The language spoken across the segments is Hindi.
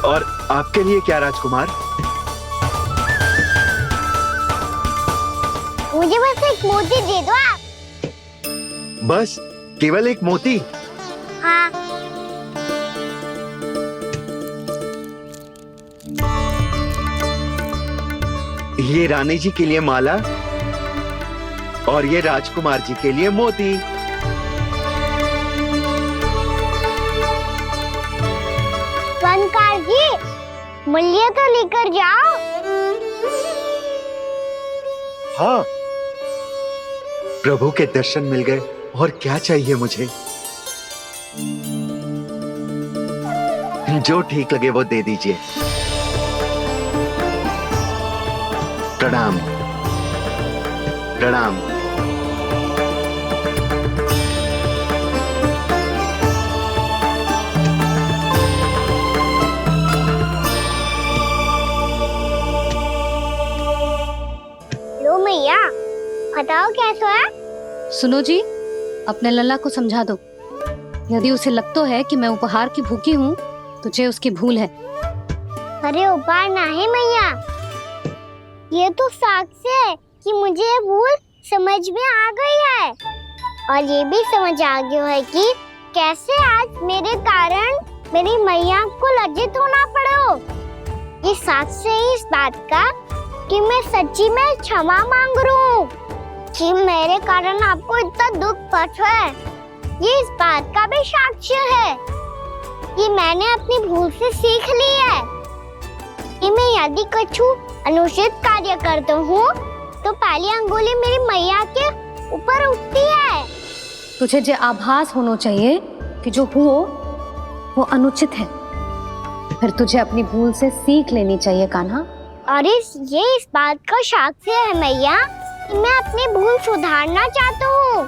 और आपके लिए क्या राजकुमार? मुझे बस एक मोती दे दो आप। बस केवल एक मोती? हाँ। ये रानी जी के लिए माला और ये राजकुमार जी के लिए मोती। बनकार जी, मूल्य तो लेकर जाओ। हाँ, प्रभु के दर्शन मिल गए और क्या चाहिए मुझे? जो ठीक लगे वो दे दीजिए। प्रणाम प्रणाम। लो मैया, बताओ कैसा है? सुनो जी, अपने लल्ला को समझा दो। यदि उसे लगता है कि मैं उपहार की भूखी हूँ, तो ये उसकी भूल है। अरे उपहार ना है मैया, ये तो साक्ष्य है कि मुझे ये भूल समझ में आ गई है, और ये भी समझ आ गया है कि कैसे आज मेरे कारण मेरी मैया को लज्जित होना पड़ो। ये साक्ष्य है इस बात का कि मैं सच्ची में क्षमा मांग रहा हूँ कि मेरे कारण आपको इतना दुख पहुंचा है। ये इस बात का भी साक्ष्य है कि मैंने अपनी भूल से सीख ली है कि मैं यदि कुछ अनुचित कार्य करता हूँ तो पहली अंगुली मेरी मैया के ऊपर उठती है। तुझे जो आभास होना चाहिए कि जो हुआ वो अनुचित है, फिर तुझे अपनी भूल से सीख लेनी चाहिए कान्हा। और ये इस बात का साक्ष्य है मैया कि मैं अपनी भूल सुधारना चाहता हूँ।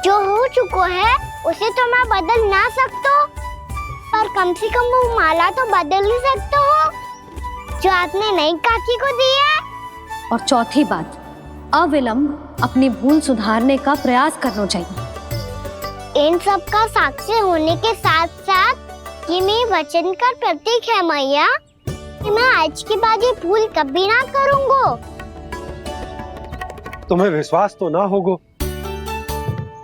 जो हो चुका है उसे तो मैं बदल ना सकता, पर कम से कम वो माला तो बदल ही सकता हूँ जो आपने नई काकी को दी है। और चौथी बात, अविलंब अपनी भूल सुधारने का प्रयास करना चाहिए। इन सब का साक्षी होने के साथ साथ ये मेरे वचन का प्रतीक है मैया कि मैं आज के बाद ये भूल कभी ना करूँगा। तुम्हें विश्वास तो ना होगा,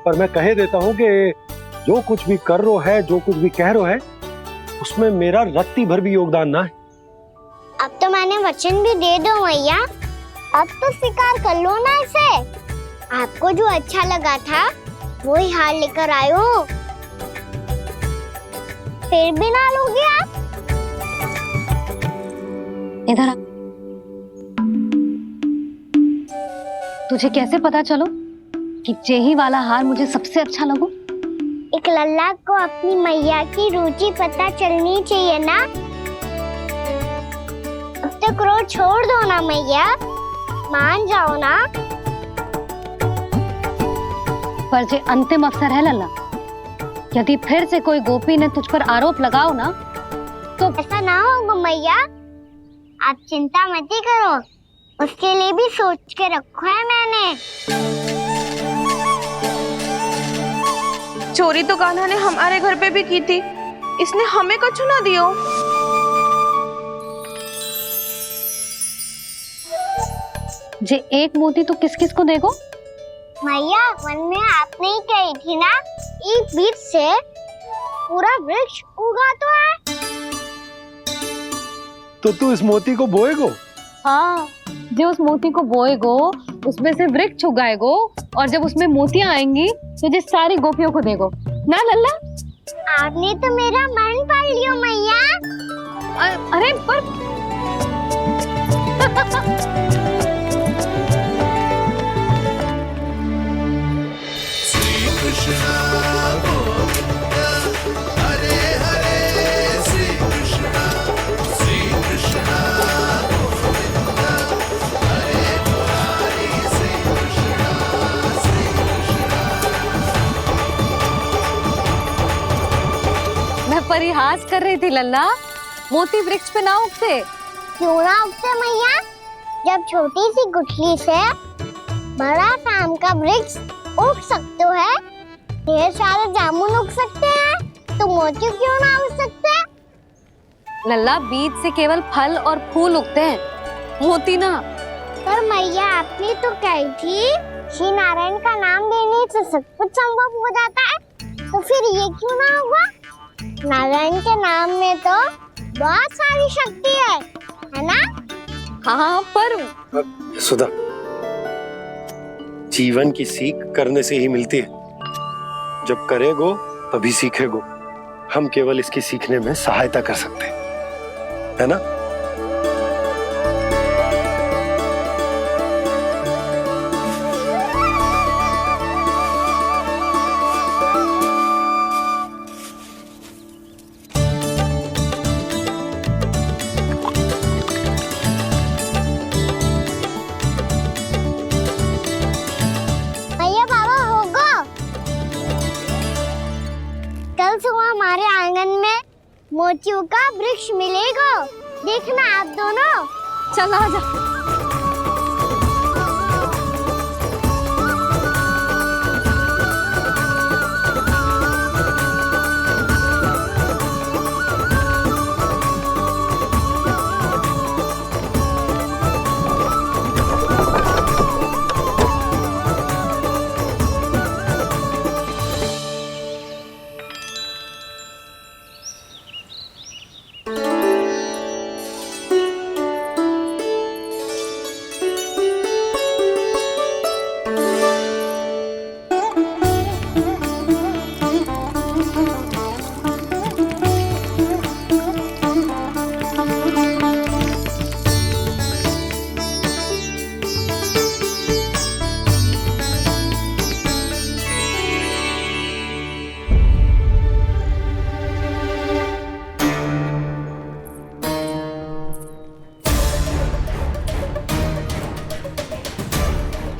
पर मैं कह देता हूँ कि जो कुछ भी कर रो है, जो कुछ भी कह रो है, उसमें मेरा रत्ती भर भी योगदान ना है। अब तो मैंने वचन भी दे दो मैया, अब तो स्वीकार कर लो ना इसे। आपको जो अच्छा लगा था वही हार लेकर आयो, फिर भी ना लोगे आप? इधर आ। तुझे कैसे पता चलो कि जेही वाला हार मुझे सबसे अच्छा लगो? एक लल्ला को अपनी मैया की रुचि पता चलनी चाहिए ना। अब तक क्रोध छोड़ दो ना मैया, मान जाओ ना। पर जे अंतिम अवसर है लल्ला, यदि फिर से कोई गोपी ने तुझ पर आरोप लगाओ ना तो ऐसा ना होगा मैया, आप चिंता मत ही करो, उसके लिए भी सोच के रखो है मैंने। चोरी तो कान्हा ने हमारे घर पे भी की थी, इसने हमें कछु ना दियो। जे एक मोती तो किस किस को देगो? मैया, मन में आपने ही कही थी ना, एक बीज से पूरा वृक्ष उगा तो है। तो तू इस मोती को बोएगो? हाँ, जो उस मोती को बोएगो उसमें से वृक्ष उगाएगो, और जब उसमें मोतियां आएंगी तो जिस सारी गोपियों को देगो ना लल्ला। आपने तो मेरा मन पढ़ लियो मैया। अरे पर मैं परिहास कर रही थी लल्ला, मोती वृक्ष पे ना उगते। क्यों ना उगते मैया, जब छोटी सी गुठली से बड़ा आम का वृक्ष उग सकते है, ढेर सारे जामुन उग सकते हैं, तो मोती क्यों ना उग सकते? लल्ला, बीज से केवल फल और फूल उगते हैं, मोती ना। पर मैया आपने तो कही थी श्री नारायण का नाम लेने से सब कुछ संभव हो जाता है, तो फिर ये क्यों ना होगा? नारायण के नाम में तो बहुत सारी शक्ति है ना? हाँ, पर सुधा, जीवन की सीख करने से ही मिलती है। जब करेगो तभी सीखेगो। हम केवल इसकी सीखने में सहायता कर सकते हैं, है ना? भैया बाबा होगो, कल सुबह हमारे आंगन में मोतियों का वृक्ष मिलेगा। देखना आप दोनों। चल आजा।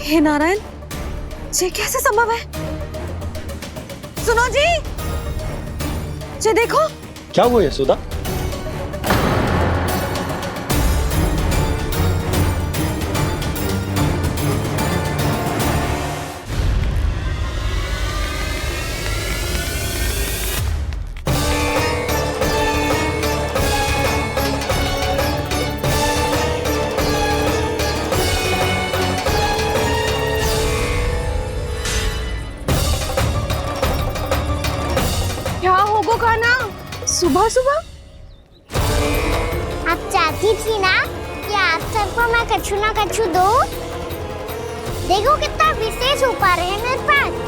हे नारायण, ये कैसे संभव है? सुनो जी, ये देखो। क्या हुआ यशोदा? क्या होगो का ना सुबह सुबह? आप चाहती थी ना कि आप सबको मैं कछु ना कछु दूं। देखो कितना विशेष उपहार है मेरे पास।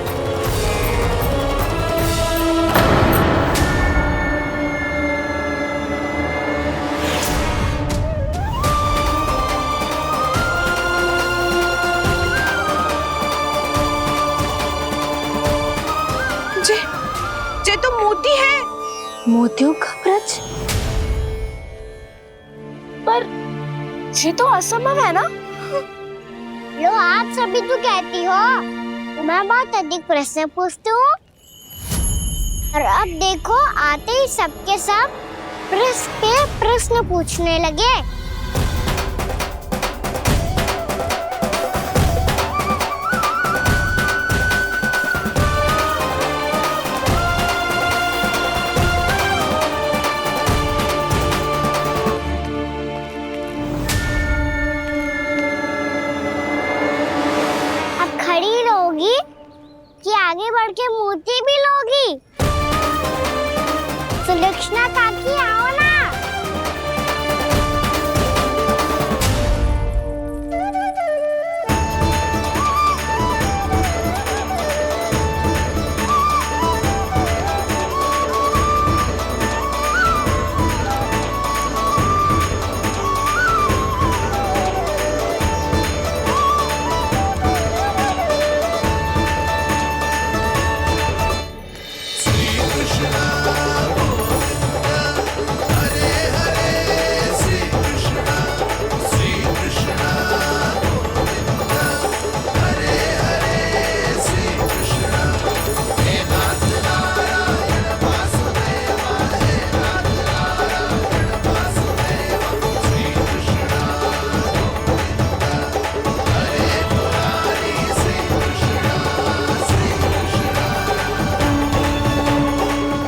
ये तो मोती है। मोतियों का ब्रज? पर ये तो असंभव है ना? लो, आप सभी तो कहती हो तो मैं बहुत अधिक प्रश्न पूछती हूँ, और अब देखो आते ही सबके सब प्रश्न पे प्रश्न पूछने लगे। खड़ी रहोगी कि आगे बढ़ के मोती भी लोगी? सुलक्षणा काकी आओ ना।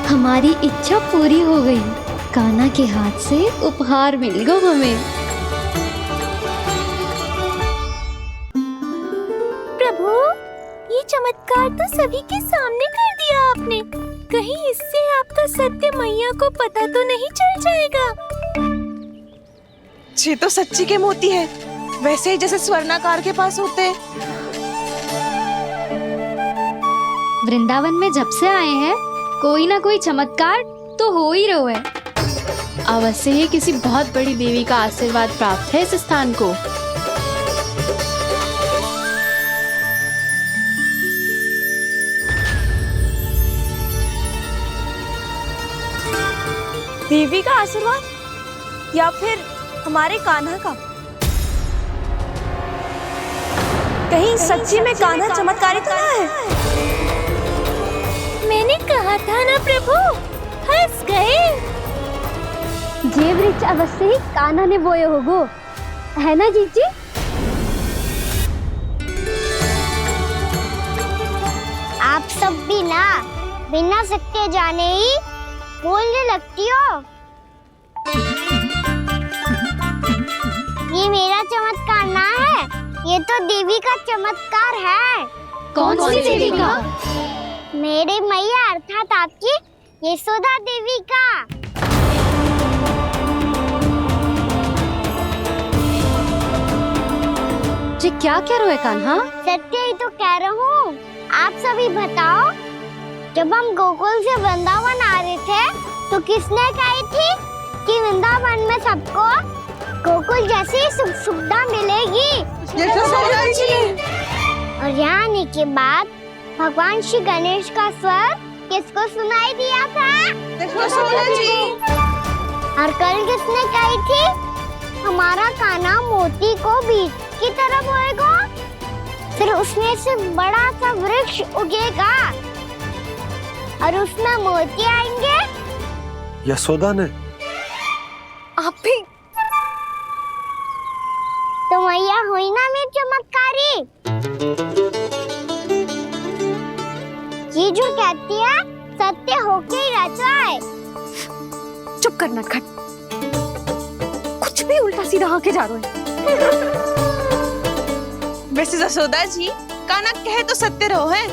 हमारी इच्छा पूरी हो गई। कान्हा के हाथ से उपहार मिल गो हमें। प्रभु, ये चमत्कार तो सभी के सामने कर दिया आपने। कहीं इससे आपका सत्य मैया को पता तो नहीं चल जाएगा? ये तो सच्ची के मोती है, वैसे ही जैसे स्वर्णाकार के पास होते हैं। वृंदावन में जब से आए हैं कोई ना कोई चमत्कार तो हो ही रहो है। अवश्य ही किसी बहुत बड़ी देवी का आशीर्वाद प्राप्त है इस स्थान को। देवी का आशीर्वाद या फिर हमारे कान्हा का? कहीं सच्ची में कान्हा चमत्कारी तो ना है? मैंने कहा था ना प्रभु, हंस गए। ये वृक्ष अवश्य ही कान्हा ने बोए होगो, है ना जीजी? आप सब भी ना बिना सत्य जाने ही बोलने लगती हो। ये मेरा चमत्कार ना है, ये तो देवी का चमत्कार है। कौन सी देवी का? मेरे मैया अर्थात आपकी यशोदा देवी का। जी क्या कह रहे हो कान्हा? सत्य ही तो कह रहा हूँ। आप सभी बताओ, जब हम गोकुल से वृंदावन आ रहे थे तो किसने कही थी कि वृंदावन में सबको गोकुल जैसी सुख सुविधा मिलेगी? यशोदा जी। और यहाँ आने के बाद भगवान श्री गणेश का स्वर किसको सुनाई दिया था? यशोदा जी। और कल किसने कही थी हमारा कान्हा मोती को बीज की तरह बोएगा, फिर उसमें से बड़ा सा वृक्ष उगेगा और उसमें मोती आएंगे? यशोदा ने? आप भी तो मैया हुई ना मेरी चमत्कारी। ये जो कहती है सत्य होके ही रहता है। चुप कर नटखट, कुछ भी उल्टा सीधा आके जा रहे हैं। वैसे यशोदा जी, कान्हा कहे तो सत्य रहो है।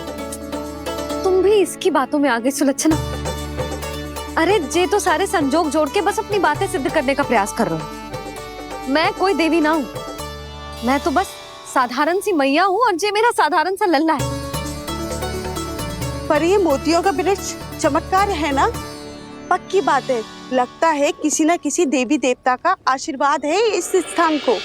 तुम भी इसकी बातों में आगे सुलझना। अरे जे तो सारे संजोग जोड़ के बस अपनी बातें सिद्ध करने का प्रयास कर रहे हो। मैं कोई देवी ना हूँ, मैं तो बस साधारण सी मैया हूँ और जे मेरा साधारण सा लल्ला है। पर ये मोतियों का वृक्ष चमत्कार है ना? पक्की बात है, लगता है किसी न किसी देवी देवता का आशीर्वाद है इस स्थान को।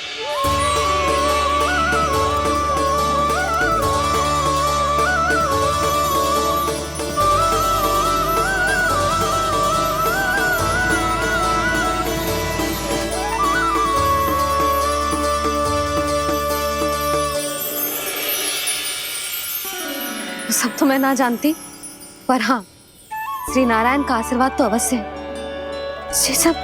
सब तो मैं ना जानती, पर हाँ, श्री नारायण का आशीर्वाद तो अवश्य है। ये सब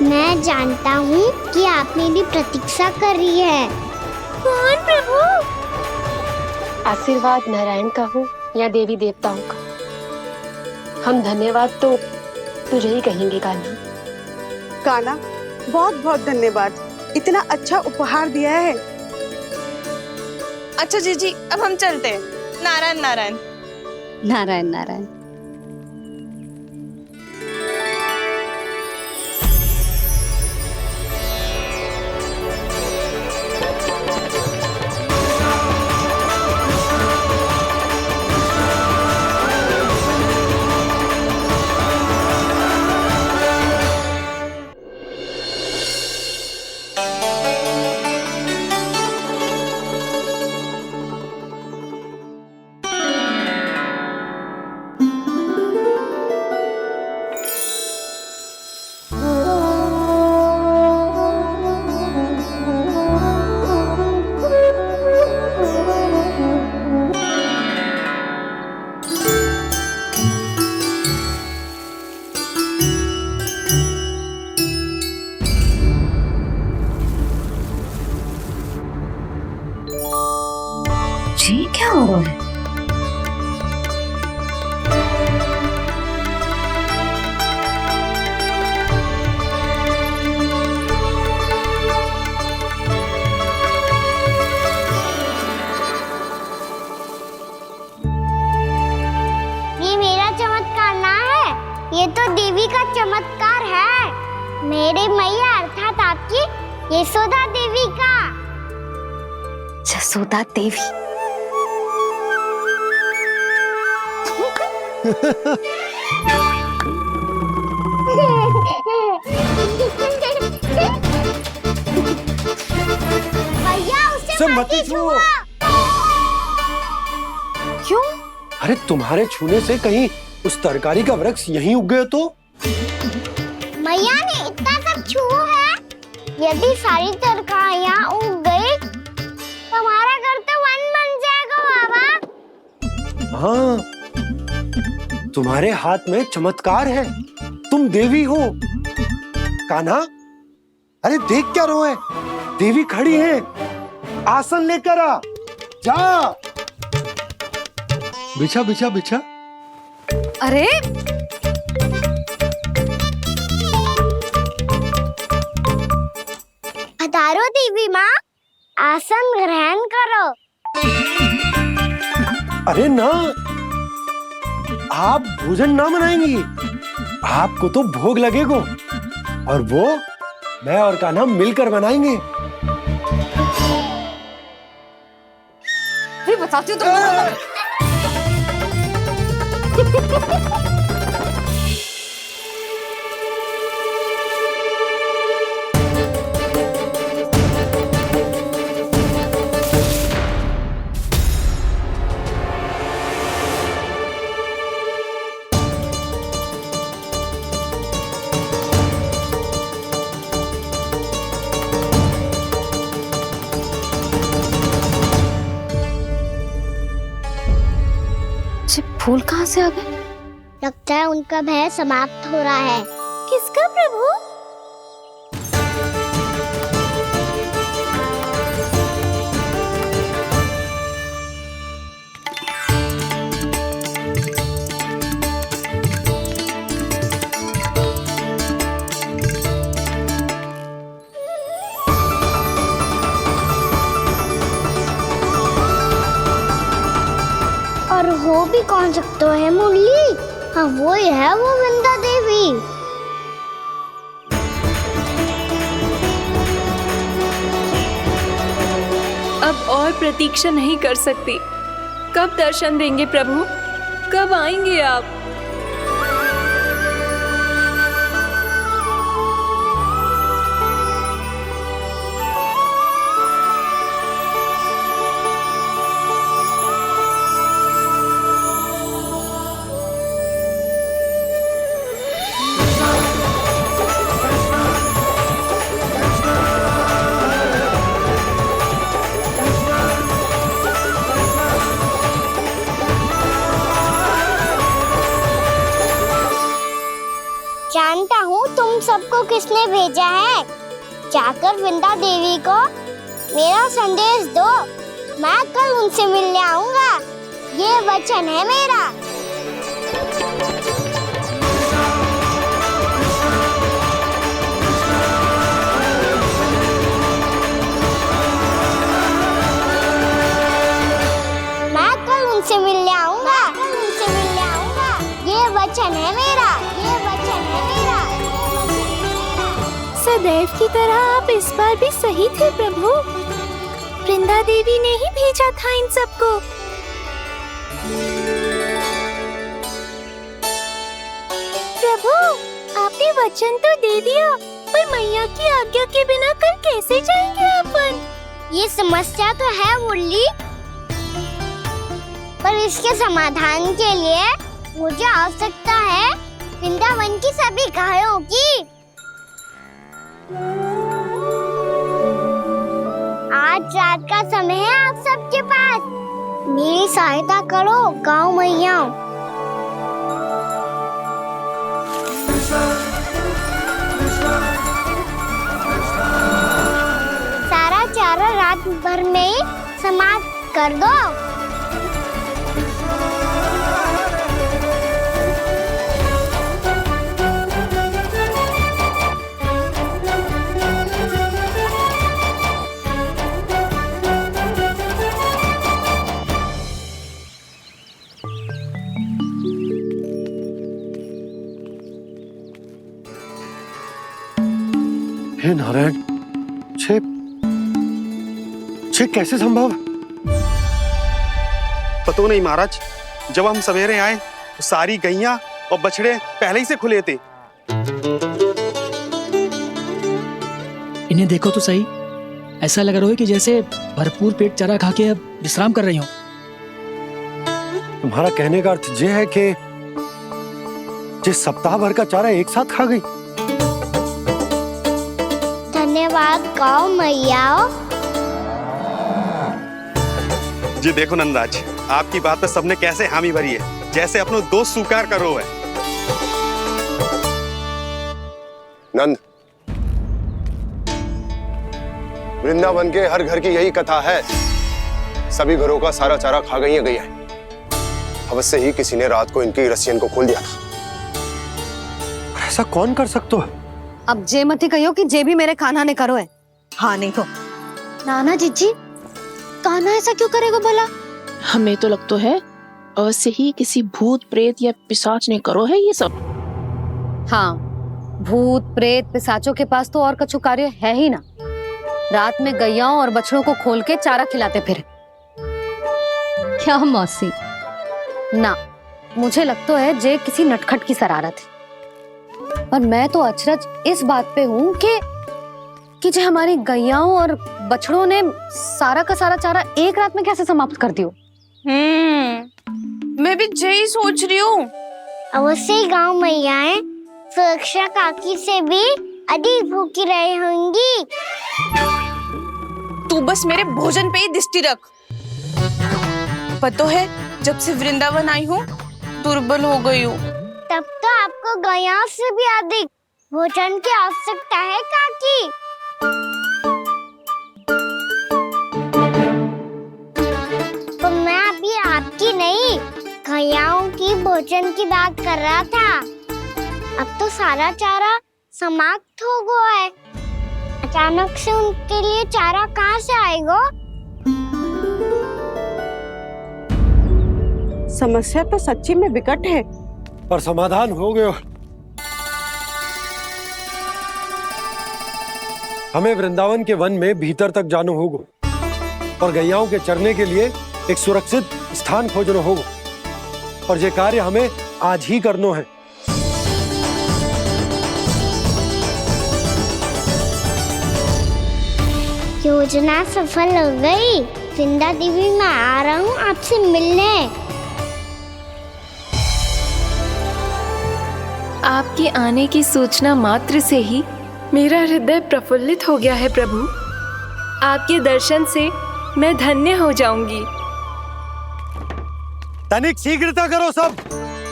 मैं जानता हूँ कि आप मेरी प्रतीक्षा कर रही है। कौन प्रभु? आशीर्वाद नारायण का हो या देवी देवताओं का, हम धन्यवाद तो तुझे ही कहेंगे कान्हा। कान्हा, बहुत बहुत धन्यवाद, इतना अच्छा उपहार दिया है। अच्छा जीजी, अब हम चलते हैं। नारायण नारायण। नारायण नारायण। ये तो देवी का चमत्कार है, मेरी मैया अर्थात आपकी यशोदा देवी का। यशोदा देवी। भैया उसे मत छुओ। क्यों? अरे तुम्हारे छूने से कहीं उस तरकारी का वृक्ष यहीं उग गए तो? मैया ने इतना सब छुआ है, यदि सारी तरकारियां उग गई तो हमारा घर तो वन बन जाएगा बाबा। हाँ, तुम्हारे हाथ में चमत्कार है, तुम देवी हो। कान्हा, अरे देख क्या रहो है, देवी खड़ी है, आसन लेकर आ, जा। बिछा बिछा बिछा। अरे पधारो देवी माँ, आसन ग्रहण करो। अरे ना, आप भोजन ना बनाएंगी, आपको तो भोग लगेगा और वो मैं और कान्हा मिलकर बनाएंगे। भी बताती हूँ तुमको। फूल कहाँ से आ गए? लगता है उनका भय समाप्त हो रहा है। किसका प्रभु? और हो भी कौन सकता है मुरली? हाँ वो ही है, वो वृंदा देवी। अब और प्रतीक्षा नहीं कर सकती। कब दर्शन देंगे प्रभु? कब आएंगे आप? जानता हूँ तुम सबको किसने भेजा है। जाकर वृंदा देवी को मेरा संदेश दो, मैं कल उनसे मिलने आऊंगा, ये वचन है मेरा। मैं कल उनसे मिलने आऊंगा, ये वचन है मेरा, ये वचन है मेरा। सदैव की तरह आप इस बार भी सही थे प्रभु। वृंदा देवी ने ही भेजा था इन सबको। प्रभु, आपने वचन तो दे दिया, पर मैया की आज्ञा के बिना कल कैसे जाएंगे अपन? ये समस्या तो है मुरली, पर इसके समाधान के लिए मुझे आवश्यकता है वृंदावन की सभी गायों की। आज रात का समय है आप सबके पास, मेरी सहायता करो गाँव मैया। सारा चारा रात भर में समाप्त कर दो। हे नारायण, छे कैसे संभव? पता नहीं महाराज, जब हम सवेरे आए तो सारी गैया और बछड़े पहले ही से खुले थे। इन्हें देखो तो सही, ऐसा लग रहा है कि जैसे भरपूर पेट चारा खा के अब विश्राम कर रही हो। तुम्हारा कहने का अर्थ यह है कि जिस सप्ताह भर का चारा एक साथ खा गई। धन्यवाद गाओ मैया। जी देखो नंदराज, आपकी बात पे सबने कैसे हामी भरी है, जैसे अपनो दोस्त स्वीकार करो है। नंद, वृंदावन के हर घर की यही कथा है, सभी घरों का सारा चारा खा गई है। अवश्य ही किसी ने रात को इनकी रस्सियन को खोल दिया था। ऐसा कौन कर सकते हो? अब जे मत ही कहियो कि जे भी मेरे कान्हा ने करो है। हाँ नहीं तो नाना जीजी, कान्हा ऐसा क्यों करेगा भला? हमें तो लगता है अवश्य ही किसी भूत प्रेत या पिशाच ने करो है ये सब। हाँ, भूत प्रेत पिशाचों के पास तो और कछु कार्य है ही ना। रात में गैयाओं और बछड़ों को खोल के चारा खिलाते फिर। क्या मौसी? ना, मुझे लगता है जे किसी नटखट की शरारत है। पर मैं तो अचरज इस बात पे हूँ कि जो हमारी गैयाओं और बछड़ों ने सारा का सारा चारा एक रात में कैसे समाप्त कर दियो। मैं भी यही सोच रही हूँ। अवश्य ही गाँव मैयाएं सुरक्षा काकी से भी अधिक भूखी रही होंगी। तू बस मेरे भोजन पे ही दृष्टि रख। पता है, जब से वृंदावन आई हूँ दुर्बल हो गई हूँ। तब तो आपको गैयाओं से भी अधिक भोजन की आवश्यकता है काकी। तो मैं अभी आपकी नहीं, गैयाओं की भोजन की बात कर रहा था। अब तो सारा चारा समाप्त हो गया है, अचानक से उनके लिए चारा कहाँ से आएगा? समस्या तो सच्ची में विकट है, पर समाधान हो गयो। हमें वृंदावन के वन में भीतर तक जाना होगा और गैयाओं के चरने के लिए एक सुरक्षित स्थान खोजना होगा, और ये कार्य हमें आज ही करना है। योजना सफल हो गई। वृंदा देवी, मैं आ रहा हूँ आपसे मिलने। आपके आने की सूचना मात्र से ही मेरा हृदय प्रफुल्लित हो गया है प्रभु। आपके दर्शन से मैं धन्य हो जाऊंगी। तनिक शीघ्रता करो सब,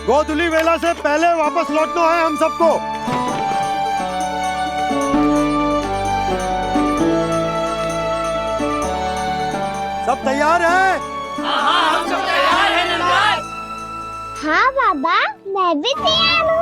गोधुली वेला से पहले वापस लौटना है हम सबको। सब तैयार है? हाँ, हम सब तैयार हैं नंदराज। हाँ बाबा, मैं भी तैयार हूँ।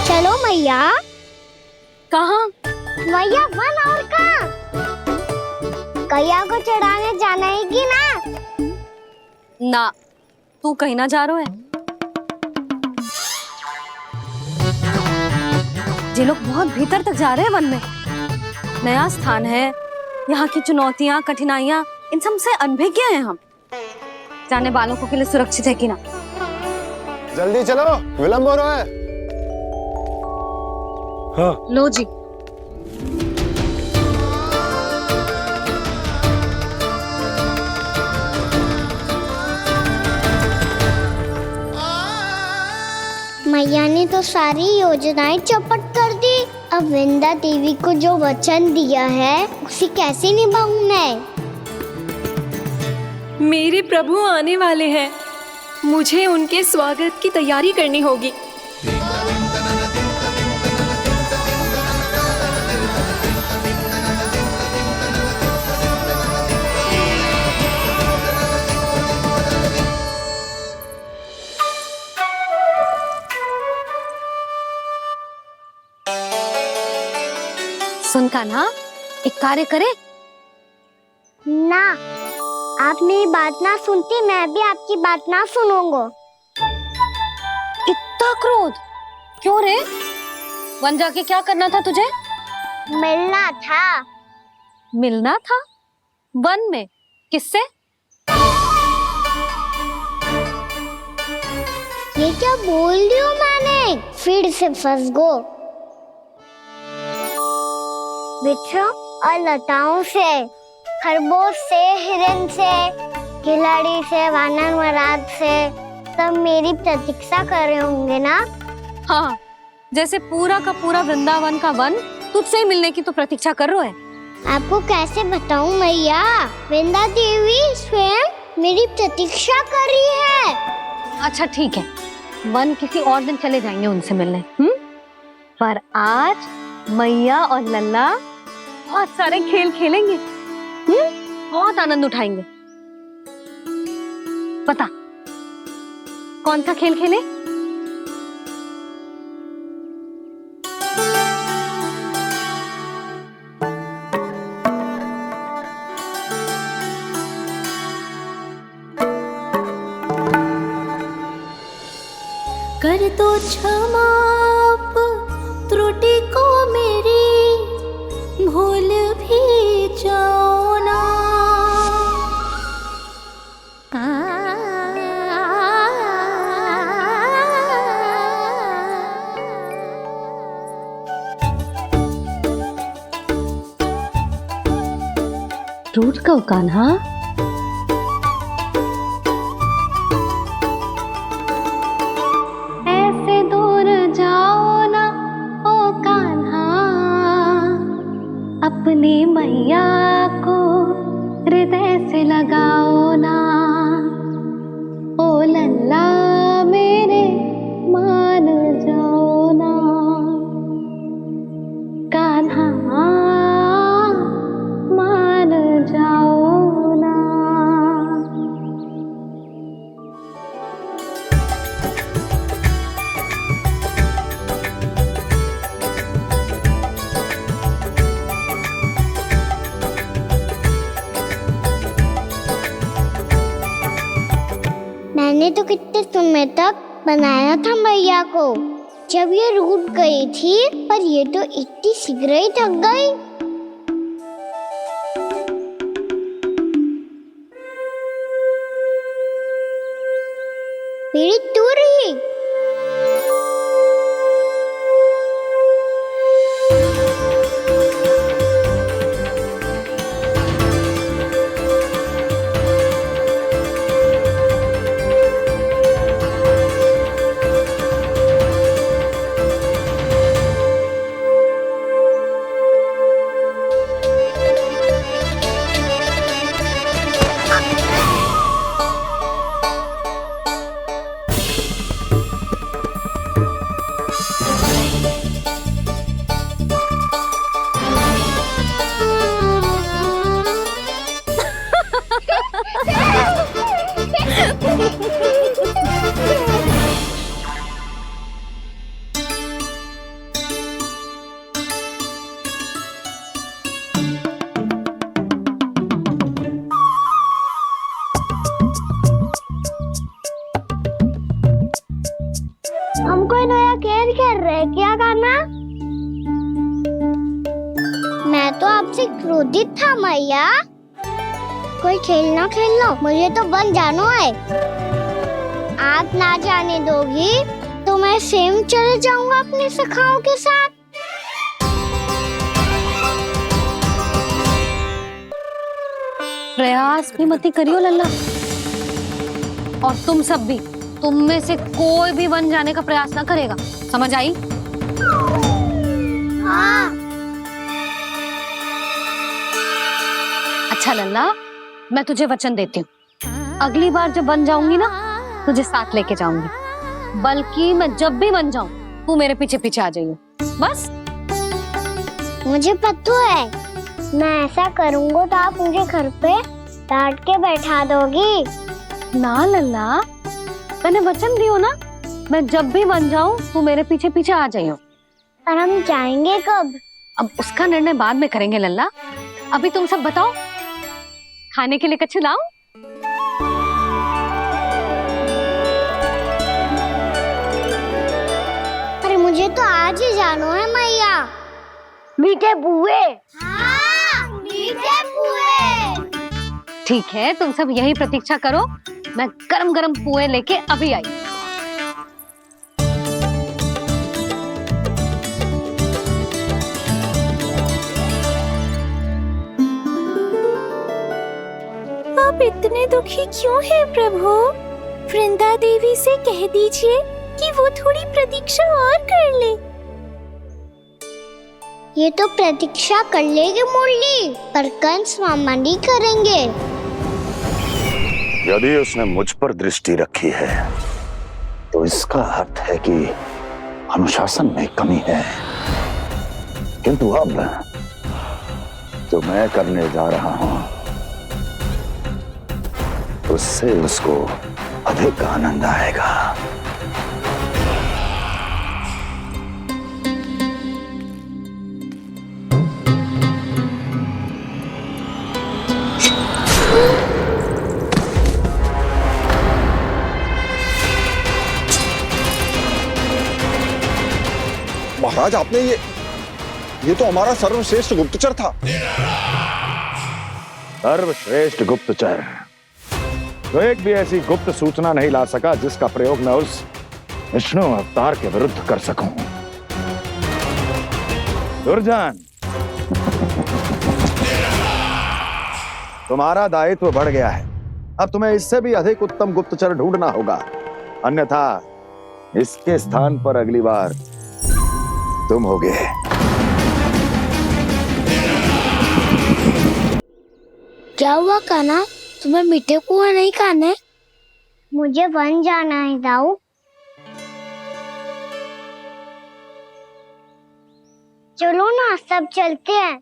चलो मैया। कहाँ? मैया वन और कहाँ? गैया को चढ़ाने जाना है कि ना? ना, तू कहीं ना जा रहा है। ये लोग बहुत भीतर तक जा रहे हैं वन में। नया स्थान है, यहाँ की चुनौतियाँ कठिनाइयाँ इन सब से अनभिज्ञ हैं हम। जाने वालों के लिए सुरक्षित है कि ना? जल्दी चलो, विलंब हो रहा है। हाँ। लो जी। मैया ने तो सारी योजनाएं चौपट कर दी। अब वृंदा देवी को जो वचन दिया है उसे कैसे निभाऊं मैं? मेरे प्रभु आने वाले हैं, मुझे उनके स्वागत की तैयारी करनी होगी। कान्हा, एक कार्य करे। ना, आप मेरी बात ना सुनती, मैं भी आपकी बात ना सुनूंगा। इतना क्रोध क्यों रे? वन जाके क्या करना था तुझे? मिलना था। मिलना था? वन में? किससे? ये क्या बोल रही हूँ मैंने? फिर से फंस गो। वृक्षों और लताओं से, खरगोश से, हिरन से, खिलाड़ी से, वानर महाराज से, सब मेरी प्रतीक्षा कर रहे होंगे ना? हाँ, जैसे पूरा का पूरा वृंदावन का वन तुझसे ही मिलने की तो प्रतीक्षा कर रहा है। आपको कैसे बताऊं मैया? वृंदा देवी स्वयं मेरी प्रतीक्षा कर रही है। अच्छा ठीक है, वन किसी और दिन चले जाएंगे उनसे मिलने। पर आज मैया और लल्ला बहुत सारे खेल खेलेंगे। बहुत आनंद उठाएंगे। बता, कौन सा खेल खेले? कर दो क्षमा त्रुटि को मेरी, भूल भी जाओ ना। टूट कब कान्हा? ऐसे दूर जाओ ना ओ कान्हा, अपनी मैया को हृदय से लगाओ ना। ओ लल्ला मेरे मान जाओ ना। कान्हा मान जाओ ना। मैंने तो कितने समय तक बनाया था मैया को, जब ये रूठ गई थी, पर ये तो इतनी शीघ्र ही थक गई। मेरी दूर ही। हम कोई नया खेल खेल रहे हैं क्या कान्हा? मैं तो आपसे क्रोधित था मैया। कोई खेलना खेल लो, मुझे तो बन जाना है। आप ना जाने दोगी तो मैं स्वयं चले जाऊंगा अपने सखाओं के साथ। प्रयास भी मत करियो लल्ला। और तुम सब भी, तुम में से कोई भी वन जाने का प्रयास ना करेगा, समझ आई? हाँ। अच्छा लल्ला, मैं तुझे वचन देती हूँ, अगली बार जब वन जाऊंगी ना, तुझे साथ लेके जाऊंगी। बल्कि मैं जब भी वन जाऊं, तू मेरे पीछे पीछे आ जाइयो। बस मुझे पता है, मैं ऐसा करूंगा तो आप मुझे घर पे डांट के बैठा दोगी। ना लल्ला, मैंने वचन दियो ना, मैं जब भी वन जाऊं तू मेरे पीछे पीछे आ जाइयो। पर हम जाएंगे कब? अब उसका निर्णय बाद में करेंगे लल्ला। अभी तुम सब बताओ, खाने के लिए कच्छ लाऊं? अरे मुझे तो आज ही जाना है मैया। मीठे बुए। हाँ, मीठे बुए। ठीक है, तुम सब यही प्रतीक्षा करो, मैं गरम गरम पुए लेके अभी आई। आप इतने दुखी क्यों हैं प्रभु? वृंदा देवी से कह दीजिए कि वो थोड़ी प्रतीक्षा और कर ले। ये तो प्रतीक्षा कर लेगी मुरली, पर कंस मामा नहीं करेंगे। यदि उसने मुझ पर दृष्टि रखी है तो इसका अर्थ है कि अनुशासन में कमी है। किंतु अब जो मैं करने जा रहा हूं उससे उसको अधिक आनंद आएगा। महाराज, आपने ये तो हमारा सर्वश्रेष्ठ गुप्तचर था। सर्वश्रेष्ठ गुप्तचर तो एक भी ऐसी गुप्त सूचना नहीं ला सका जिसका प्रयोग मैं उस विष्णु अवतार के विरुद्ध कर सकूं। दुर्जन, तुम्हारा दायित्व बढ़ गया है। अब तुम्हें इससे भी अधिक उत्तम गुप्तचर ढूंढना होगा, अन्यथा इसके स्थान पर अगली बार तुम होगे। क्या हुआ कान्हा, तुम्हें मीठे पुआ नहीं खाने? मुझे वन जाना है दाऊ। चलो ना, सब चलते हैं।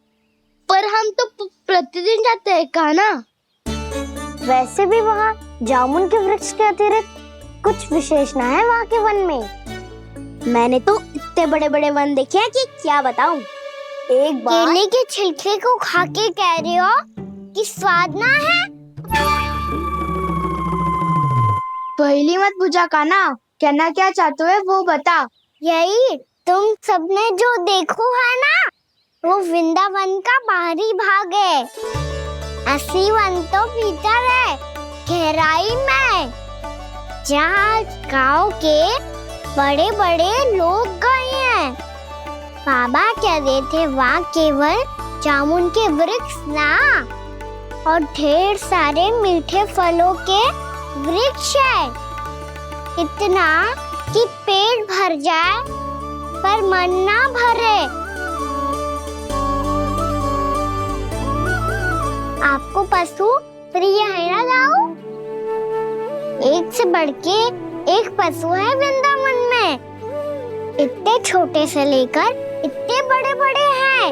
पर हम तो प्रतिदिन जाते हैं कान्हा। वैसे भी वहाँ जामुन के वृक्ष के अतिरिक्त कुछ विशेष ना है वहाँ के वन में। मैंने तो इतने बड़े बड़े वन देखे हैं कि क्या बताऊं। एक बार केले के छिलके को खा के कह रहे हो कि स्वाद ना है? पहली मत पूछा कान्हा, कहना क्या चाहते हो वो बता। यही तुम सबने जो देखो है ना, वो वृंदावन का बाहरी भाग है। असली वन तो भीतर है, गहराई में, जहाँ गांव के बड़े बड़े लोग गए हैं। बाबा कह रहे थे वहाँ केवल जामुन के वृक्ष ना, और ढेर सारे मीठे फलों के वृक्ष है। इतना कि पेट भर जाए पर मन ना भरे। आपको पशु प्रिय है ना दाऊ? एक से बढ़ के एक पशु है वृंदावन में। इतने छोटे से लेकर इतने बड़े बड़े हैं।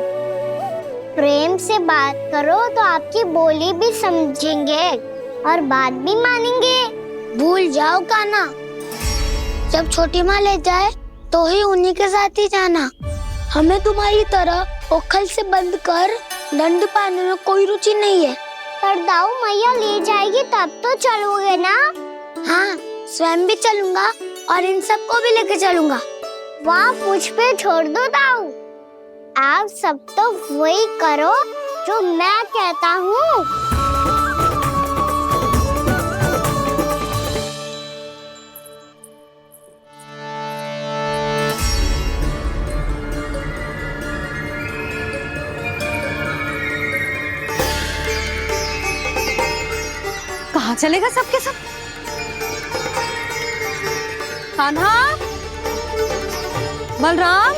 प्रेम से बात करो तो आपकी बोली भी समझेंगे और बात भी मानेंगे। भूल जाओ कान्हा, जब छोटी माँ ले जाए तो ही उन्हीं के साथ ही जाना। हमें तुम्हारी तरह ओखल से बंद कर दंड पाने में कोई रुचि नहीं है। पर दाऊ मैया ले जाएगी तब तो चलोगे ना? हाँ, स्वयं भी चलूंगा और इन सबको भी लेके चलूंगा। वहाँ मुझ पे छोड़ दो दाऊ। आप सब तो वही करो जो मैं कहता हूँ। कहाँ चलेगा सबके सब? कान्हा, बलराम,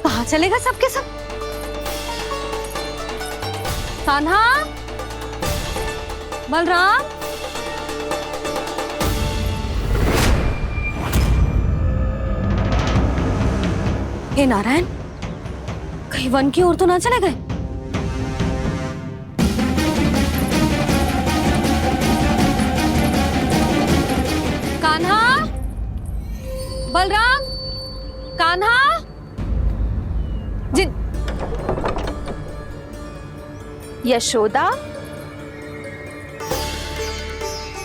कहाँ चलेगा सबके सब? कान्हा, बलराम, हे नारायण, कहीं वन की ओर तो ना चले गए? कान्हा, बलराम, कान्हा, जिन यशोदा,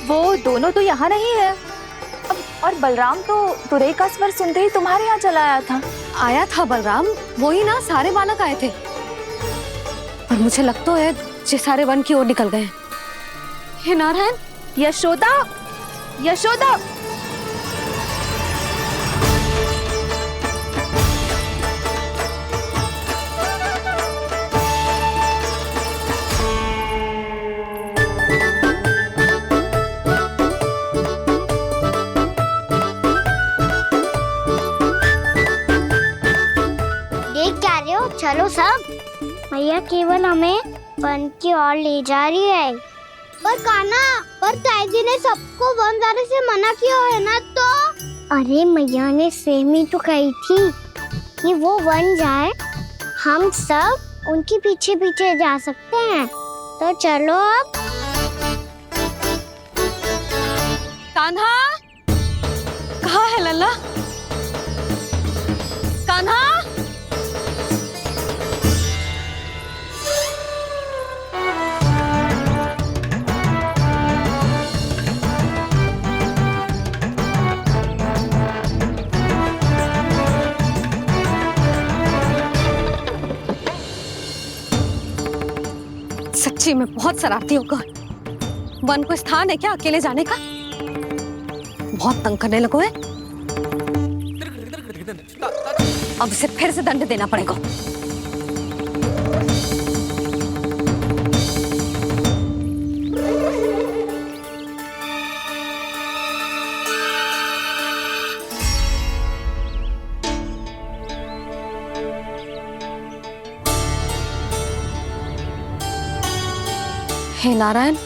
वो दोनों तो यहाँ नहीं है। और बलराम तो तुरई का स्वर सुनते ही तुम्हारे यहाँ चला आया था। आया था बलराम, वही ना सारे बालक आए थे। पर मुझे लगता है ये सारे वन की ओर निकल गए। हे नारायण, यशोदा, यशोदा, चलो सब, भैया केवल हमें वन की ओर ले जा रही है। पर कान्हा, पर ताईजी ने सबको वन जाने से मना किया है ना। तो अरे मैया ने सेम ही तो कही थी कि वो वन जाए, हम सब उनके पीछे पीछे जा सकते हैं। तो चलो अब। कान्हा, कहाँ है लल्ला? कान्हा, सच्ची में बहुत शरारती होगा। वन को स्थान है क्या अकेले जाने का? बहुत तंग करने लगो है। अब इसे फिर से दंड देना पड़ेगा। हे नारायण,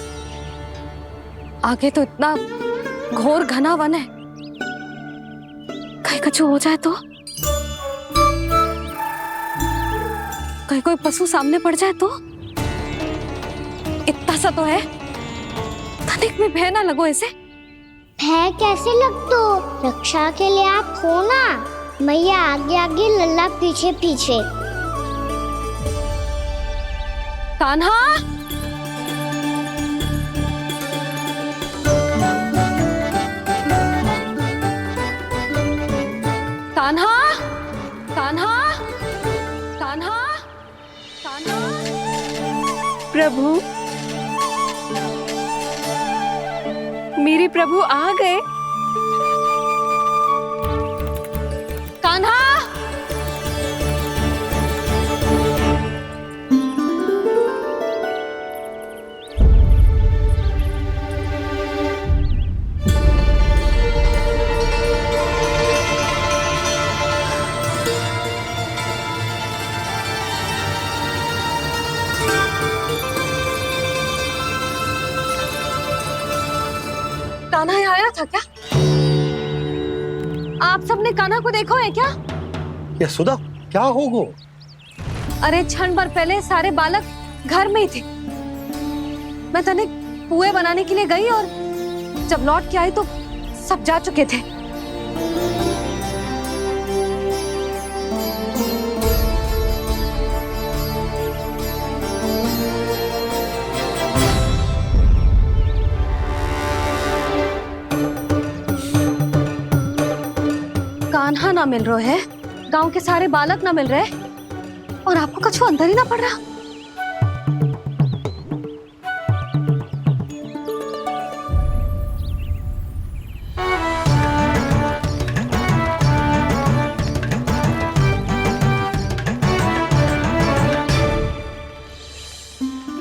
आगे तो इतना घोर घना वन है, कहीं कुछ हो जाए तो? कहीं कोई पशु सामने पड़ जाए तो? इतना सा तो है, तनिक में भय ना लगो इसे। भय कैसे लग तो? रक्षा के लिए आप हो ना। मैया आगे आगे, लल्ला पीछे पीछे। कान्हा, कान्हा, कान्हा, कान्हा, कान्हा। प्रभु, मेरे प्रभु आ गए। कान्हा, कान्हा यहाँ आया था क्या? आप सबने कान्हा को देखो है क्या? यशोदा, क्या होगो? अरे क्षण भर पहले सारे बालक घर में ही थे। मैं तनिक पुए बनाने के लिए गई और जब लौट के आई तो सब जा चुके थे। कान्हा ना मिल रहे है, गांव के सारे बालक ना मिल रहे, और आपको कछु अंदर ही ना पड़ रहा।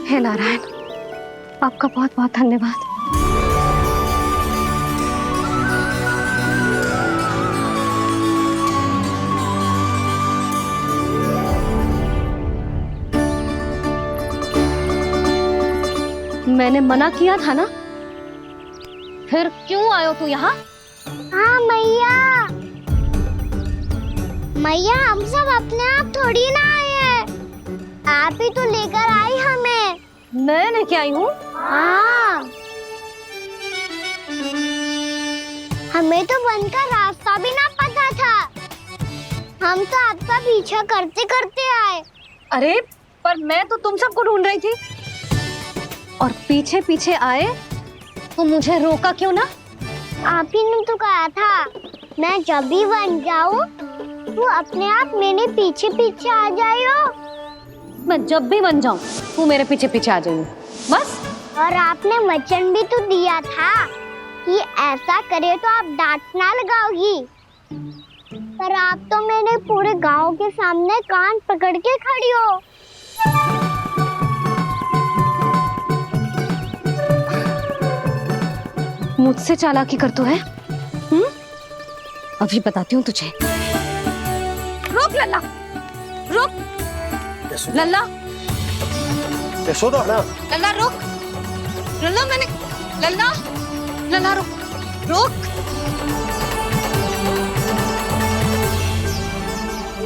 हे नारायण, आपका बहुत बहुत धन्यवाद। मैंने मना किया था ना, फिर क्यों आयो तू यहाँ? हाँ मैया, मैया हम सब अपने आप थोड़ी ना आए हैं, आप ही तो लेकर आई हमें। मैं लेके आई हूँ? हाँ, हमें तो वन का रास्ता भी ना पता था, हम तो आपका पीछा करते करते आए। अरे पर मैं तो तुम सबको ढूंढ रही थी, और पीछे पीछे आए तो मुझे रोका क्यों ना? आप ही ने तो कहा था मैं जब भी बन जाऊं तू अपने आप मेरे पीछे पीछे आ जाइयो। मैं जब भी बन जाऊं तू मेरे पीछे पीछे आ जाइयो, बस। और आपने वचन भी तो दिया था कि ऐसा करे तो आप डांट ना लगाओगी, पर आप तो मेरे पूरे गांव के सामने कान पकड़ के खड़ी हो। मुझसे चालाकी कर तो है? अभी बताती हूँ तुझे। रुक लल्ला, रुक लल्ला, यशोदा ना, लल्ला रुक, लल्ला मैंने, लल्ला, लल्ला रुक, रुक।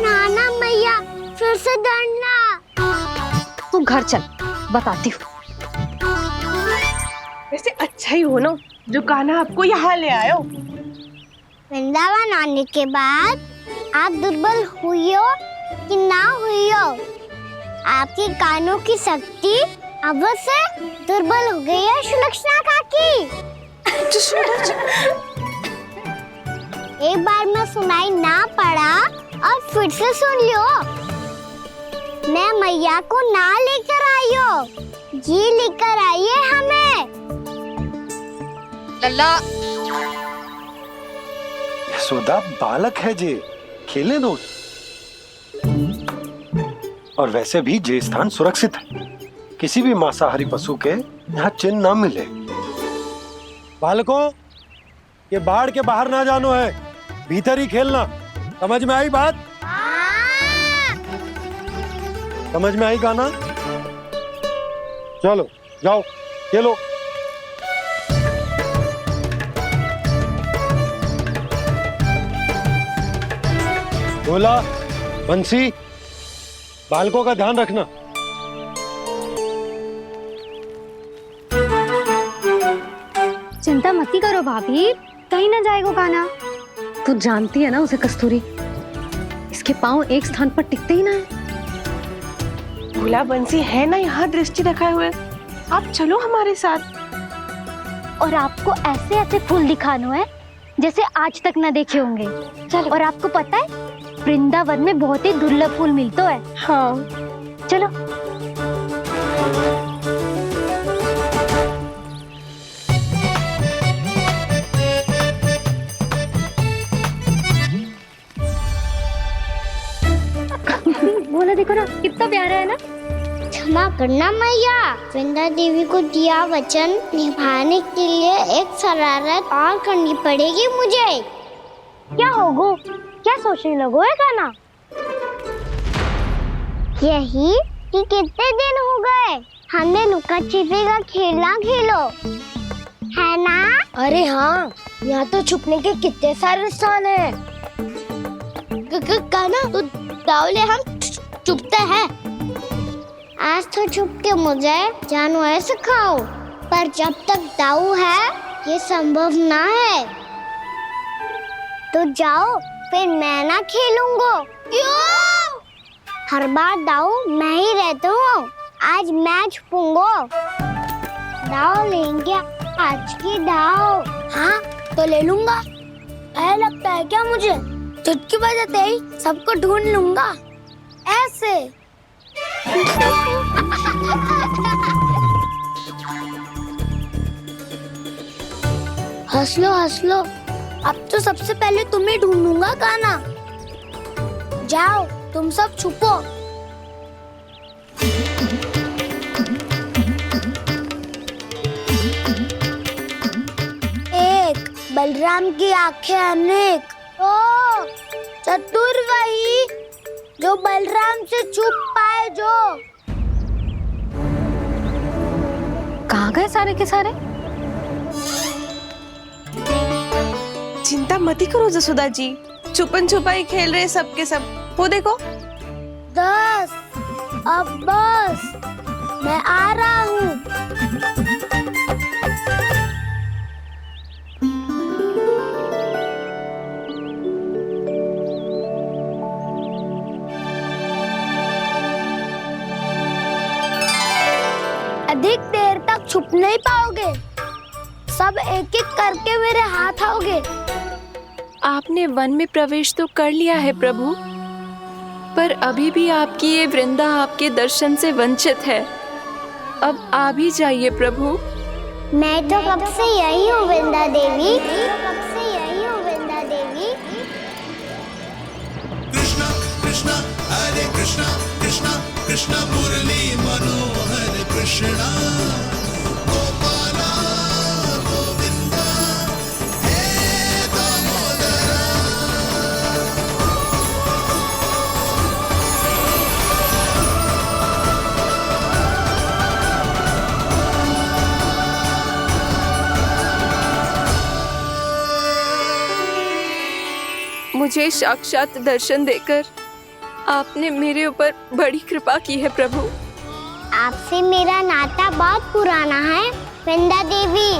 नाना मैया फिर से डरना। तू घर चल, बताती हूँ। वैसे अच्छा ही हो ना जो कान्हा आपको यहाँ ले आयो। वृंदावन आने के बाद आप दुर्बल हुई हो कि ना हुई हो, आपके कानों की शक्ति अब से दुर्बल हो गई है सुलक्षणा काकी। एक बार में सुनाई ना पड़ा और फिर से सुन लो। मैं मैया को ना लेकर आई हो, जी लेकर आई है हमें। लल्ला, यशोदा बालक है जे, खेले दो। और वैसे भी जे स्थान सुरक्षित है, किसी भी मांसाहारी पशु के यहाँ चिन्ह ना मिले। बालकों, ये बाढ़ के बाहर ना जानो है, भीतर ही खेलना। समझ में आई बात? समझ में आई गाना? चलो जाओ खेलो। भोला, बंसी, बालकों का ध्यान रखना। चिंता मती करो भाभी, कहीं ना जाएगा कान्हा। तू जानती है ना उसे कस्तूरी, इसके पांव एक स्थान पर टिकते ही ना है। भोला बंसी है ना यहाँ दृष्टि रखाए हुए, आप चलो हमारे साथ। और आपको ऐसे ऐसे फूल दिखानो है जैसे आज तक ना देखे होंगे। चलो। और आपको पता है वृंदावन में बहुत ही दुर्लभ फूल मिलते हैं। हाँ चलो। बोला देखो ना कितना प्यारा है ना। क्षमा करना मैया, वृंदा देवी को दिया वचन निभाने के लिए एक शरारत और करनी पड़ेगी मुझे। क्या होगो? क्या सोचने लगो है कान्हा? यही कि कितने दिन हो गए हमने लुका छिपी का खेलना खेलो, है ना? अरे हाँ, यहाँ तो छुपने के कितने सारे स्थान है। कान्हा तो दावले हम छुपते हैं। आज तो छुप के मुझे जानवर सिखाओ, पर जब तक दाऊ है ये संभव ना है। तो जाओ, फिर मैं ना खेलूंगा। क्यों? हर बार दाऊ मैं ही रहता हूँ, आज मैं छुपूंगा। दाऊ लेंगे आज की दाऊ। हाँ तो ले लूंगा। ऐसा लगता है क्या मुझे? चुटकी बजाते ही सबको ढूंढ लूंगा ऐसे। हंस लो, अब तो सबसे पहले तुम्हें ढूंढूंगा कान्हा। जाओ तुम सब छुपो। एक, बलराम की आंखें अनेक। ओ, चतुर वही जो बलराम से छुप पाए जो। कहाँ गए सारे के सारे? चिंता मत करो जसोदा जी, छुपन छुपाई खेल रहे सबके सब। वो देखो 10, अब बस, मैं आ रहा हूँ। अधिक देर तक छुप नहीं पाओगे, सब एक एक करके मेरे हाथ आओगे। आपने वन में प्रवेश तो कर लिया है प्रभु, पर अभी भी आपकी ये वृंदा आपके दर्शन से वंचित है। अब आ भी जाइए प्रभु। मैं तो कब से यही हूँ वृंदा देवी, कब से यही हूँ वृंदा देवी। कृष्णा कृष्णा हरे कृष्णा कृष्णा कृष्णा मुरली मनोहर कृष्णा गोपाला गोविंदा हे दामोदरा। मुझे साक्षात दर्शन देकर आपने मेरे ऊपर बड़ी कृपा की है प्रभु। आपसे मेरा नाता बहुत पुराना है वृंदा देवी,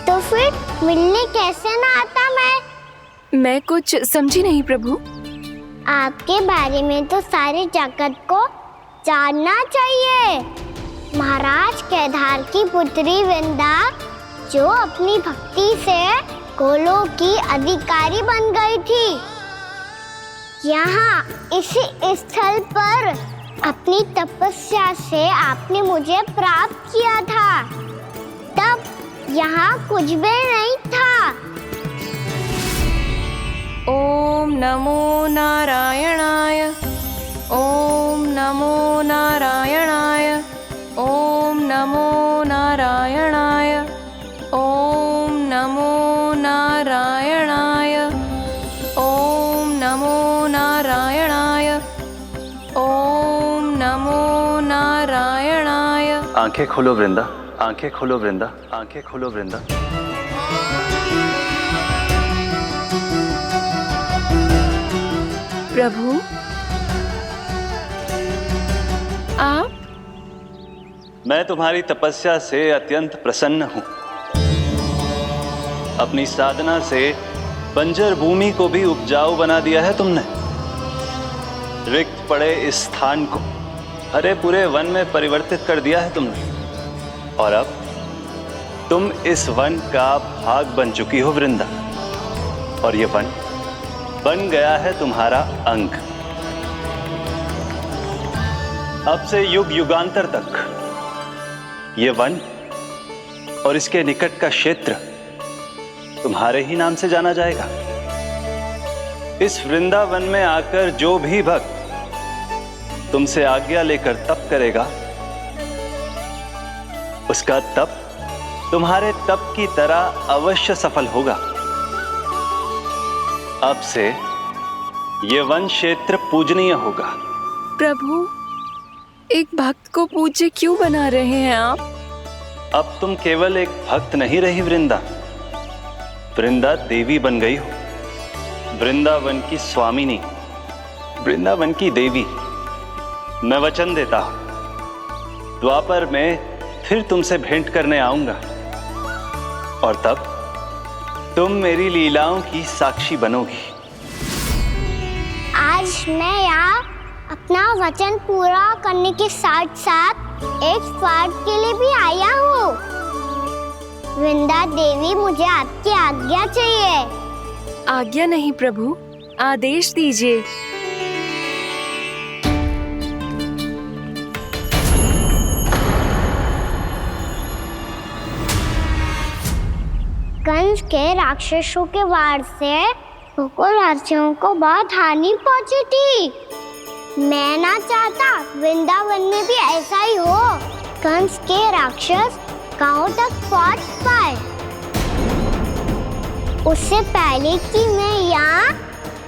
तो फिर मिलने कैसे ना आता मैं कुछ समझी नहीं प्रभु। आपके बारे में तो सारे जगत को जानना चाहिए। महाराज केदार की पुत्री वृंदा, जो अपनी भक्ति से गोलों की अधिकारी बन गई थी, यहाँ इसी स्थल पर अपनी तपस्या से आपने मुझे प्राप्त किया था। तब यहाँ कुछ भी नहीं था। ओम नमो नारायणाय, ओम नमो नारायणाय, ओम नमो नारायणाय, ओम नमो नारायणाय, ओम नमो नारायणाय, ओम नमो नारायणाय। आंखें खोलो वृंदा, आंखें खोलो वृंदा, आंखें खोलो वृंदा। प्रभु आप? मैं तुम्हारी तपस्या से अत्यंत प्रसन्न हूं। अपनी साधना से बंजर भूमि को भी उपजाऊ बना दिया है तुमने। रिक्त पड़े इस स्थान को हरे पूरे वन में परिवर्तित कर दिया है तुमने, और अब तुम इस वन का भाग बन चुकी हो वृंदा, और ये वन बन गया है तुम्हारा अंग। अब से युग युगांतर तक ये वन और इसके निकट का क्षेत्र तुम्हारे ही नाम से जाना जाएगा। इस वृंदावन में आकर जो भी भक्त तुमसे आज्ञा लेकर तप करेगा, उसका तप तुम्हारे तप की तरह अवश्य सफल होगा। अब से ये वन क्षेत्र पूजनीय होगा। प्रभु, एक भक्त को पूज्य क्यों बना रहे हैं आप? अब तुम केवल एक भक्त नहीं रही वृंदा, वृंदा देवी बन गई हो। वृंदावन की स्वामिनी, वृंदावन की देवी। मैं वचन देता हूं, द्वापर में फिर तुमसे भेंट करने आऊंगा, और तब तुम मेरी लीलाओं की साक्षी बनोगी। आज मैं यहाँ अपना वचन पूरा करने के साथ साथ एक स्वार्थ के लिए भी आया हूँ। वृंदा देवी, मुझे आपकी आज्ञा चाहिए। आज्ञा नहीं प्रभु, आदेश दीजिए। कंस के राक्षसों के वार से गोकुलवासियों को बहुत हानि पहुंची थी। मैं ना चाहता वृंदावन में भी ऐसा ही हो। कंस के राक्षस गांव तक पहुंच पाए, उससे पहले कि मैं यहाँ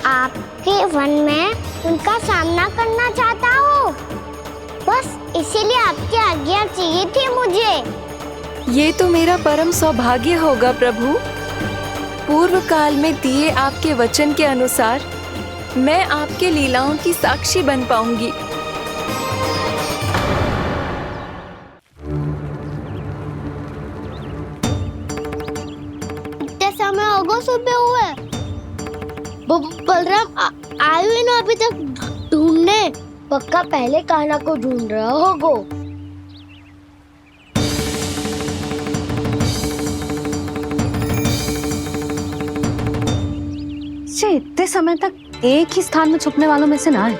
आपके वन में उनका सामना करना चाहता हूँ। बस इसीलिए आपकी आज्ञा चाहिए थी मुझे। ये तो मेरा परम सौभाग्य होगा प्रभु। पूर्व काल में दिए आपके वचन के अनुसार मैं आपके लीलाओं की साक्षी बन पाऊंगी। इतने समय होगा सुबह हुए, बलराम आए हुए ना अभी तक ढूंढने। पक्का पहले कान्हा को ढूंढ रहा होगा। इतने समय तक एक ही स्थान में छुपने वालों में से ना है।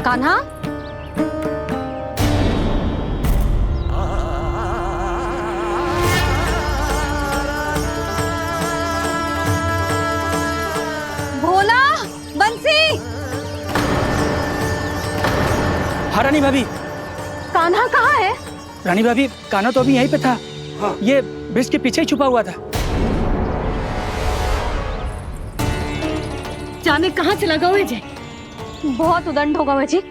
कान्हा, भोला, बंसी। हाँ रानी भाभी। कान्हा कहाँ है? रानी भाभी, कान्हा तो अभी यहीं पे था। हाँ। ये ब्रिज के पीछे ही छुपा हुआ था। जाने कहाँ चला गया है जी? बहुत उदंड होगा जी।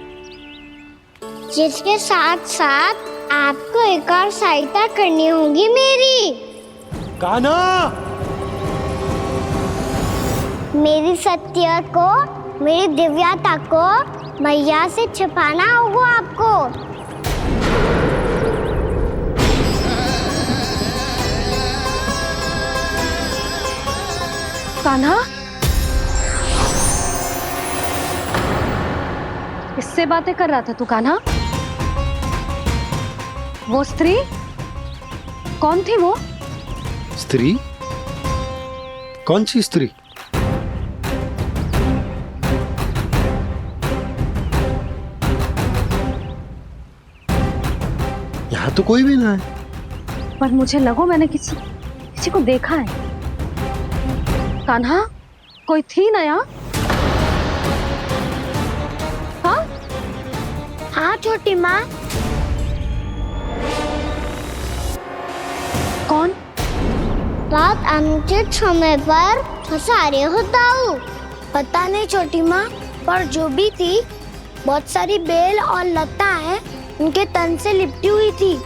जिसके साथ साथ आपको एक और सहायता करनी होगी मेरी। कान्हा, मेरी सत्य को, मेरी दिव्यता को मैया से छिपाना होगा आपको। कान्हा, किससे बातें कर रहा था तू कान्हा? वो स्त्री कौन थी? वो स्त्री? कौन सी स्त्री? यहाँ तो कोई भी ना है। पर मुझे लगो मैंने किसी को देखा है। कान्हा, कोई थी ना यहाँ? हाँ? हाँ छोटी माँ। कौन? रात अनुचित समय पर फंसारे होता हूँ। पता नहीं छोटी माँ, पर जो भी थी बहुत सारी बेल और लता है उनके तन से लिपटी हुई थी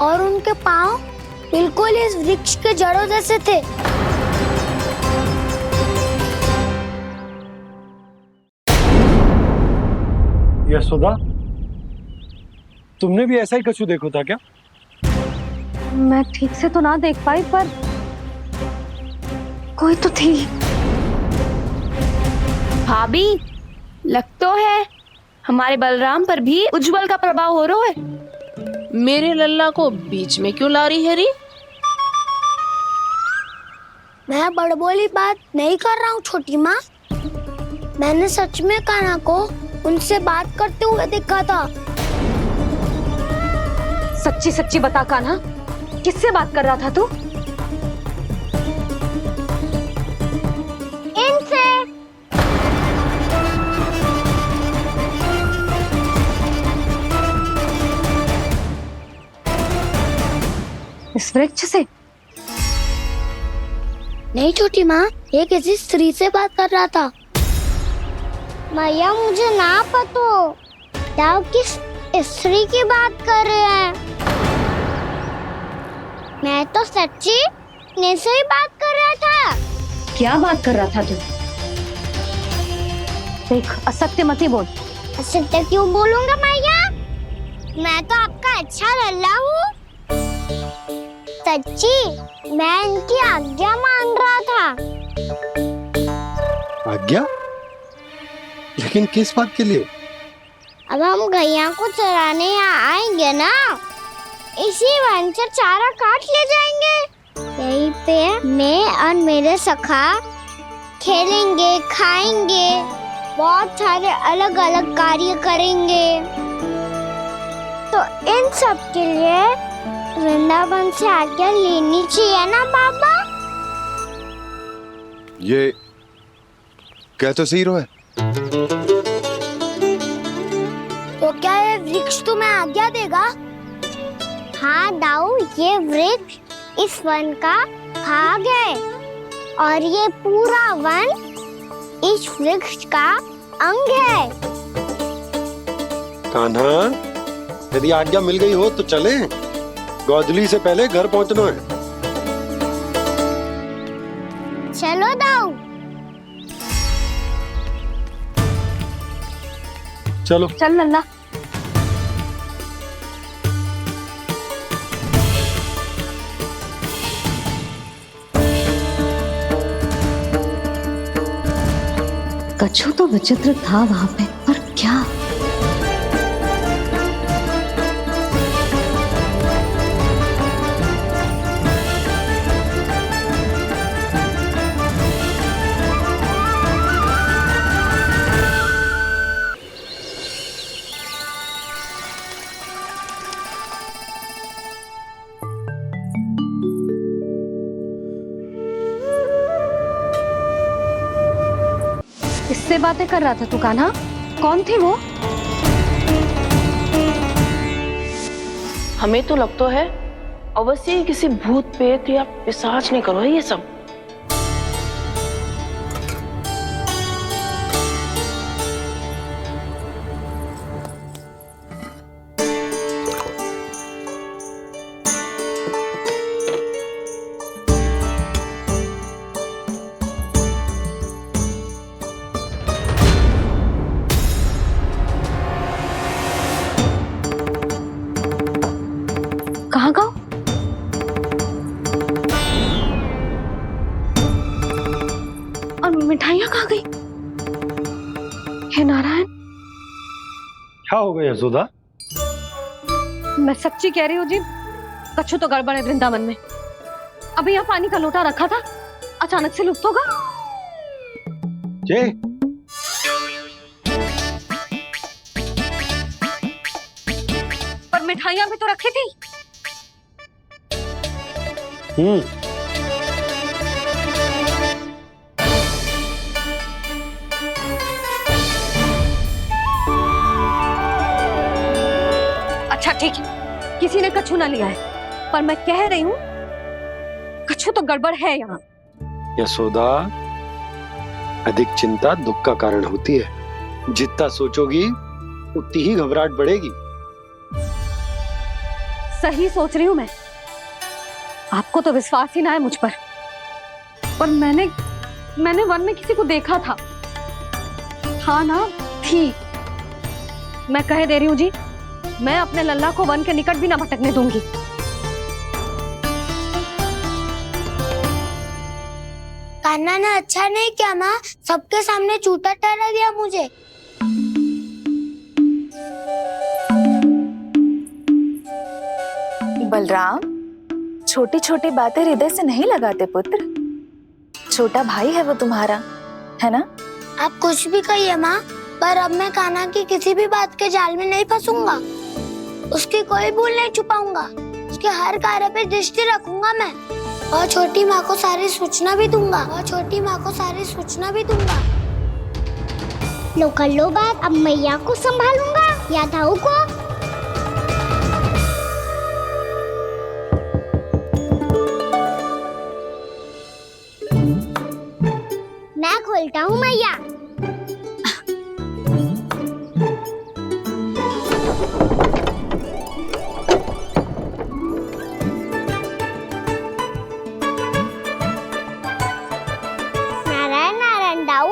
और उनके पाँव बिल्कुल इस वृक्ष के जड़ों जैसे थे। यशोदा, तुमने भी ऐसा ही कछु देखो था क्या? मैं ठीक से तो ना देख पाई, पर कोई तो थी। भाभी, लग तो है हमारे बलराम पर भी उज्जवल का प्रभाव हो रहा है। मेरे लल्ला को बीच में क्यों ला रही है री? मैं बड़बोली बात नहीं कर रहा हूँ छोटी माँ। मैंने सच में कान्हा को उनसे बात करते हुए देखा था। सच्ची सच्ची बता कान्हा, किससे बात कर रहा था तू? इनसे। इस वृक्ष से? नहीं छोटी माँ, ये किसी स्त्री से बात कर रहा था। मैया मुझे ना पता आप किस स्त्री की बात कर रहे हैं। मैं तो सच्ची ने से ही बात कर रहा था। क्या बात कर रहा था तू? देख, असत्य मत ही बोल। असत्य क्यों बोलूंगा मैया? मैं तो आपका अच्छा लल्ला हूँ। सच्ची मैं इनकी आज्ञा मान रहा था। आज्ञा? लेकिन किस बात के लिए? अब हम गैया को चराने यहाँ आएंगे ना, इसी वन से चारा काट ले जाएंगे। यहीं पे मैं और मेरे सखा खेलेंगे, खाएंगे, बहुत सारे अलग अलग कार्य करेंगे। तो इन सब के लिए वृंदावन से आज्ञा लेनी चाहिए ना बाबा? ये क्या तो सही रो है। तो क्या ये वृक्ष तुम्हें आज्ञा देगा? हाँ दाऊ, ये वृक्ष इस वन का भाग है और ये पूरा वन इस वृक्ष का अंग है। कान्हा, यदि आज्ञा मिल गई हो तो चले। गोधली से पहले घर पहुंचना है। चलो दाऊ। चलो चल लल्ला। कछु तो विचित्र था वहां पे, पर क्या? किससे बातें कर रहा था तू कान्हा? कौन थी वो? हमें तो लगता है अवश्य ही किसी भूत प्रेत या पिशाच ने करो है ये सब। कहाँ गाँव? और मिठाइयाँ कहाँ गई? हे नारायण, क्या हो गया यशोदा? मैं सच्ची कह रही हूँ जी, कछु तो गड़बड़ है वृंदावन में। अभी यहाँ पानी का लोटा रखा था, अचानक से लुप्त होगा। जे पर मिठाइयाँ भी तो रखी थी। अच्छा ठीक है, किसी ने कछु ना लिया है, पर मैं कह रही हूँ कछु तो गड़बड़ है यहाँ। यशोदा, अधिक चिंता दुख का कारण होती है। जितना सोचोगी उतनी ही घबराहट बढ़ेगी। सही सोच रही हूँ मैं। आपको तो विश्वास ही ना है मुझ पर मैंने वन में किसी को देखा था। हाँ ना, थी। मैं कह दे रही हूँ जी, मैं अपने लल्ला को वन के निकट भी ना भटकने दूंगी। कान्हा ने अच्छा नहीं किया माँ, सबके सामने चूता ठहरा दिया मुझे। बलराम, छोटी छोटी बातें हृदय से नहीं लगाते पुत्र। छोटा भाई है वो तुम्हारा, है ना? आप कुछ भी कहिए माँ, पर अब मैं कान्हा की किसी भी बात के जाल में नहीं फंसूंगा। उसकी कोई भूल नहीं छुपाऊंगा। उसके हर कार्य पे दृष्टि रखूंगा मैं, और छोटी माँ को सारी सूचना भी दूंगा। लो कर लो बात, अब मैया को संभालूंगा या दाऊ को। मैं खोलता हूँ मैया। नारायण नारायण दाऊ।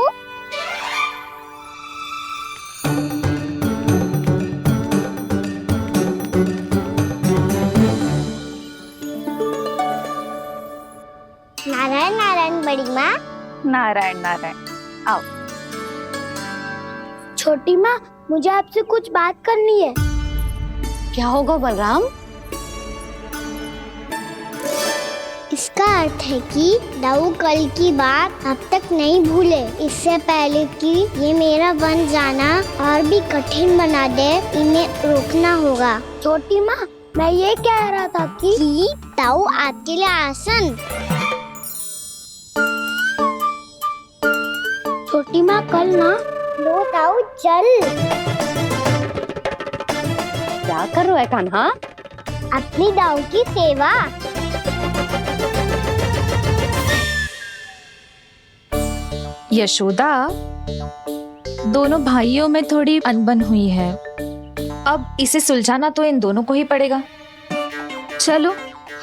नारायण नारायण बड़ी माँ। नारायण नारायण, आओ। छोटी माँ, मुझे आपसे कुछ बात करनी है। क्या होगा बलराम? इसका अर्थ है कि दाऊ कल की बात अब तक नहीं भूले। इससे पहले कि ये मेरा वन जाना और भी कठिन बना दे, इन्हें रोकना होगा। छोटी माँ, मैं ये कह रहा था कि दाऊ आपके लिए आसन। छोटी माँ, कल ना लो दाऊ चल। क्या कर रहा है कान्हा? अपनी दाऊ की सेवा। यशोदा, दोनों भाइयों में थोड़ी अनबन हुई है। अब इसे सुलझाना तो इन दोनों को ही पड़ेगा। चलो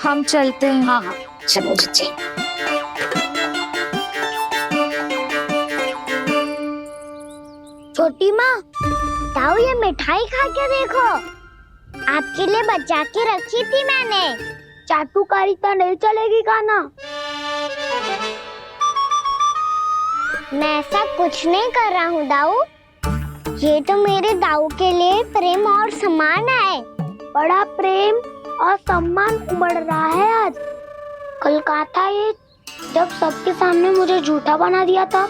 हम चलते हैं। हाँ हाँ चलो जी। छोटी माँ, ताऊ ये मिठाई खा के देखो, आपके लिए बचा के रखी थी मैंने। चाटुकारिता नहीं चलेगी काना। मैं ऐसा कुछ नहीं कर रहा हूँ दाऊ। ये तो मेरे दाऊ के लिए प्रेम और सम्मान है। बड़ा प्रेम और सम्मान उमड़ रहा है आज। कल कहा था ये, जब सबके सामने मुझे झूठा बना दिया था।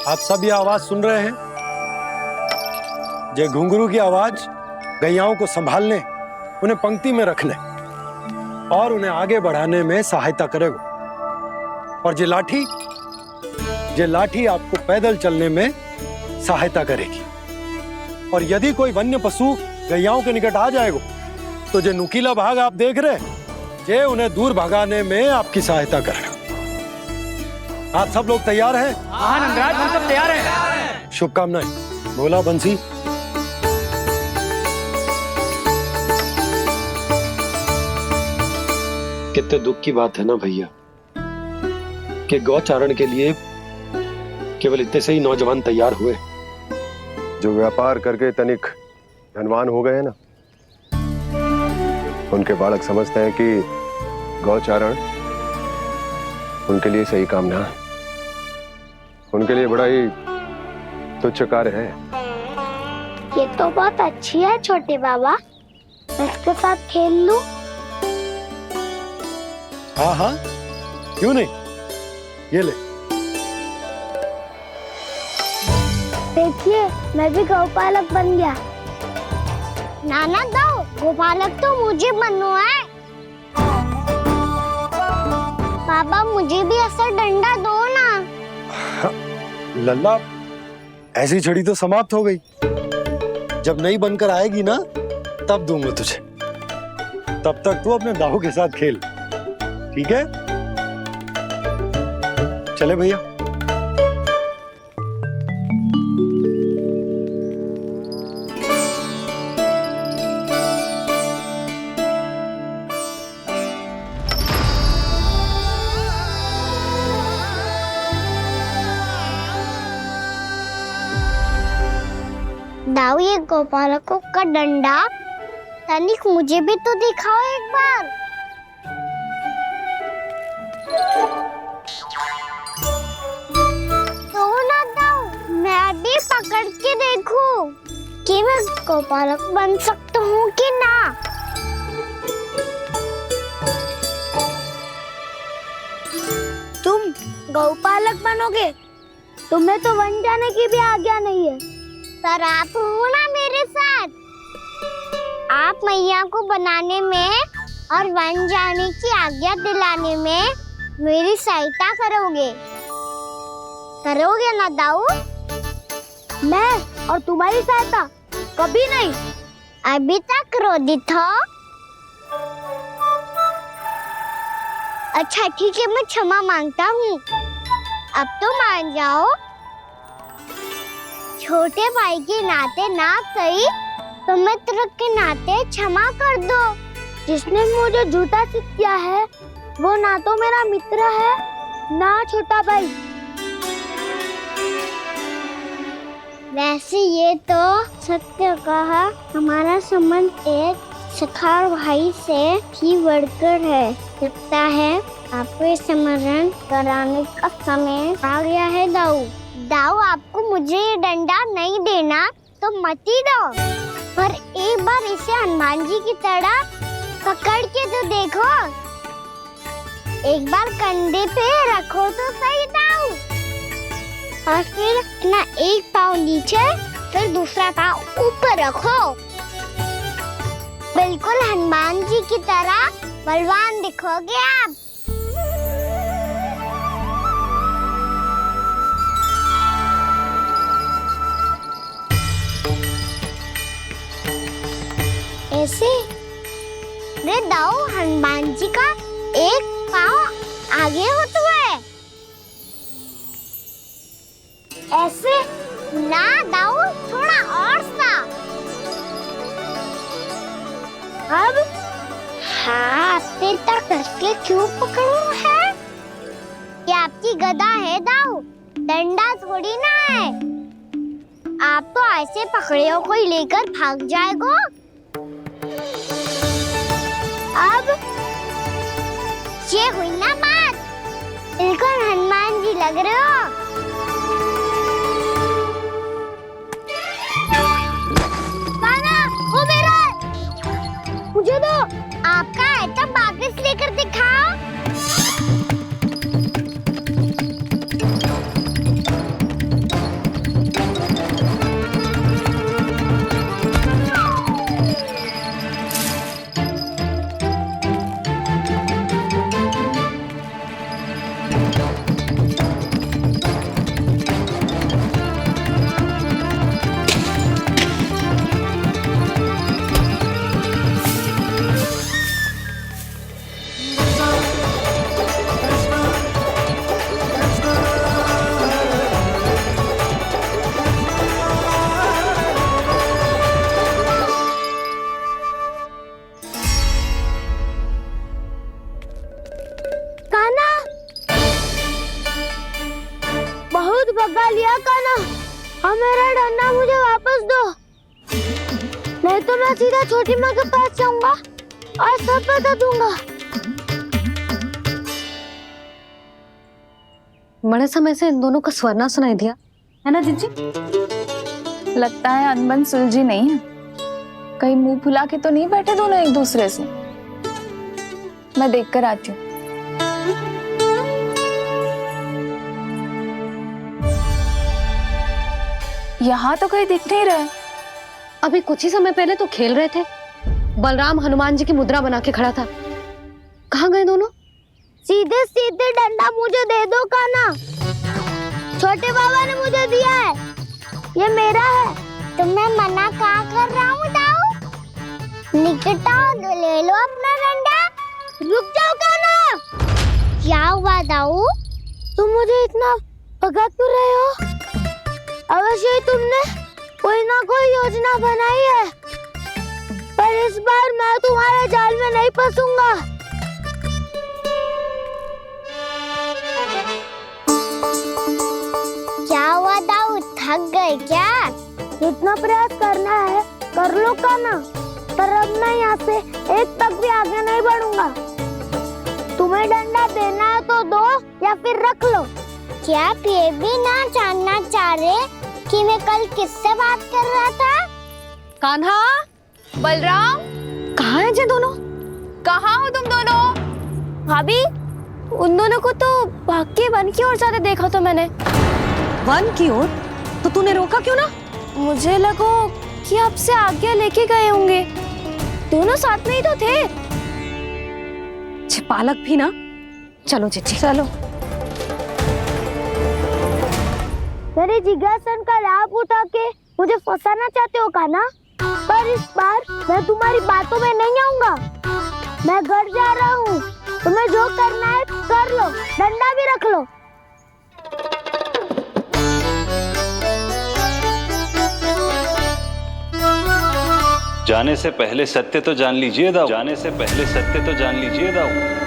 आप सब ये आवाज सुन रहे हैं? ये घुंघरू की आवाज गैयाओं को संभालने, उन्हें पंक्ति में रखने और उन्हें आगे बढ़ाने में सहायता करेगा। और ये लाठी आपको पैदल चलने में सहायता करेगी। और यदि कोई वन्य पशु गैयाओं के निकट आ जाएगा तो जो नुकीला भाग आप देख रहे हैं, ये उन्हें दूर भगाने में आपकी सहायता करेगा। आप सब लोग तैयार हैं? हाँ नंदराज, हम सब तैयार हैं। शुभकामनाएं। बोला बंसी। कितने दुख की बात है ना भैया कि गौचारण के लिए केवल इतने से ही नौजवान तैयार हुए। जो व्यापार करके तनिक धनवान हो गए ना, उनके बालक समझते हैं कि गौचारण उनके लिए सही काम ना है। उनके लिए बड़ा ही तुच्छ कार्य है। ये तो बहुत अच्छी है छोटे बाबा, इसके साथ खेल लूं? हाँ हाँ, क्यों नहीं, ये ले। देखिए मैं भी गौपालक बन गया। नाना दो, गौपालक तो मुझे बनना है। बाबा मुझे भी ऐसा डंडा दो ना। लल्ला, ऐसी छड़ी तो समाप्त हो गई। जब नई बनकर आएगी ना, तब दूंगा तुझे। तब तक तू अपने दाऊ के साथ खेल, ठीक है? चले भैया। दाऊ, ये गोपालकों का डंडा तनिक मुझे भी तो दिखाओ एक बार। तो ना दाऊ, मैं भी पकड़ के देखूं कि मैं गोपालक बन सकता हूँ कि ना। तुम गौपालक बनोगे? तुम्हें तो वन जाने की भी आज्ञा नहीं है। पर आप हो ना मेरे साथ। आप मैया को बनाने में और वन जाने की आज्ञा दिलाने में मेरी सहायता करोगे ना दाऊ? मैं और तुम्हारी सहायता कभी नहीं। अभी तक क्रोधित हो? अच्छा ठीक है, मैं क्षमा मांगता हूँ। अब तो मान जाओ। छोटे भाई के नाते ना सही तो मित्र के नाते क्षमा कर दो। जिसने मुझे झूठा सिद्ध किया है वो ना तो मेरा मित्र है ना छोटा भाई। वैसे ये तो सत्य कहा, हमारा संबंध एक सखार भाई से भी बढ़कर है। लगता है आपको स्मरण कराने का समय आ गया है दाऊ। दाऊ, आपको मुझे ये डंडा नहीं देना तो मत ही दो, पर एक बार इसे हनुमान जी की तरह पकड़ के तो देखो। एक बार कंधे पे रखो तो सही दाऊ, और फिर अपना एक पाँव नीचे फिर दूसरा पाँव ऊपर रखो। बिल्कुल हनुमान जी की तरह बलवान दिखोगे आप। ऐसे? रे दाऊ, हनुमान जी का एक पाँव आगे होता है। ऐसे ना दाऊ, थोड़ा और सा। अब हाथ पे तक कसके क्यों पकड़ू है? ये आपकी गदा है दाऊ, डंडा थोड़ी ना है। आप तो ऐसे पकड़े हो कोई लेकर भाग जाएगा। अब ये हुई ना बात, बिल्कुल हनुमान जी लग रहे हो। कान्हा, वो मेरा है। मुझे दो। आपका है तो वापस लेकर दिखाओ। बहुत भगा लिया कान्हा, अब मेरा डंडा मुझे वापस दो, नहीं तो मैं सीधा छोटी माँ के पास जाऊंगा और सब बता दूंगा। बड़े समय से इन दोनों का स्वर ना सुनाई दिया, है ना जीजी? लगता है अनबन सुलझी नहीं है। कहीं मुंह फुला के तो नहीं बैठे दोनों एक दूसरे से। मैं देख कर आती हूँ। यहाँ तो कहीं दिख नहीं रहा। अभी कुछ ही समय पहले तो खेल रहे थे। बलराम हनुमान जी की मुद्रा बना के खड़ा था। कहाँ गए दोनों? सीधे सीधे डंडा मुझे दे दो कान्हा, छोटे बाबा ने मुझे दिया है, ये मेरा है। तो मैं मना कहाँ कर रहा हूँ दाऊ? निकट आओ, ले लो अपना डंडा। रुक जाओ कान्हा। क्या हुआ दाऊ? तुम मुझे इतना भगा क्यों रहे हो? अवश्य ही तुमने कोई ना कोई योजना बनाई है, पर इस बार मैं तुम्हारे जाल में नहीं फंसूंगा। क्या हुआ दाऊ, थक गए क्या? इतना प्रयास करना है कर लो कान्हा, पर अब मैं यहाँ से एक तक भी आगे नहीं बढ़ूंगा। तुम्हें डंडा देना है तो दो या फिर रख लो। क्या आप ये भी ना जानना चाह रहे कि मैं कल किससे बात कर रहा था? कान्हा, बलराम, कहाँ हैं ये दोनों? कहाँ हो तुम दोनों? भाभी, उन दोनों को तो भाग के वन की ओर जाते देखा तो मैंने। वन की ओर? तो तूने रोका क्यों ना? मुझे लगा कि आपसे आज्ञा लेके गए होंगे। दोनों साथ में ही तो थे। पालक भी ना। चलो जीजी, चलो। मेरे जिज्ञासन का लाभ उठा के मुझे फंसाना चाहते हो कान्हा, पर इस बार मैं तुम्हारी बातों में नहीं आऊंगा। मैं घर जा रहा हूँ, तुम्हें जो करना है कर लो, डंडा भी रख लो। जाने से पहले सत्य तो जान लीजिए दाऊ। जाने से पहले सत्य तो जान लीजिए दाऊ।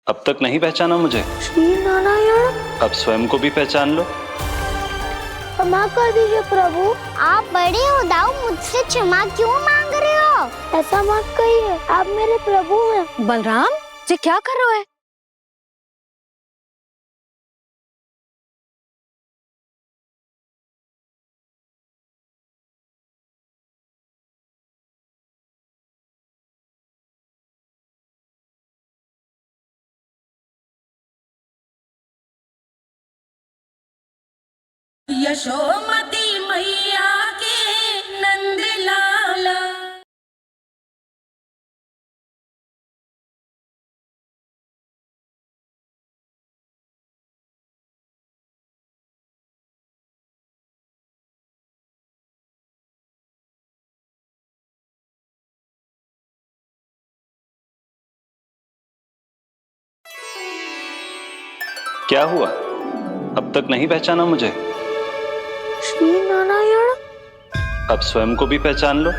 अब तक नहीं पहचाना मुझे? श्री नारायण। अब स्वयं को भी पहचान लो। क्षमा कर दीजिए प्रभु। आप बड़े हो दाऊ, मुझसे क्षमा क्यों मांग रहे हो? ऐसा मत कहिए, आप मेरे प्रभु हैं। बलराम, ये क्या कर रहे हो? यशोमती मैया के नंद लाला। क्या हुआ, अब तक नहीं पहचाना मुझे? श्री नारायण। अब स्वयं को भी पहचान लो।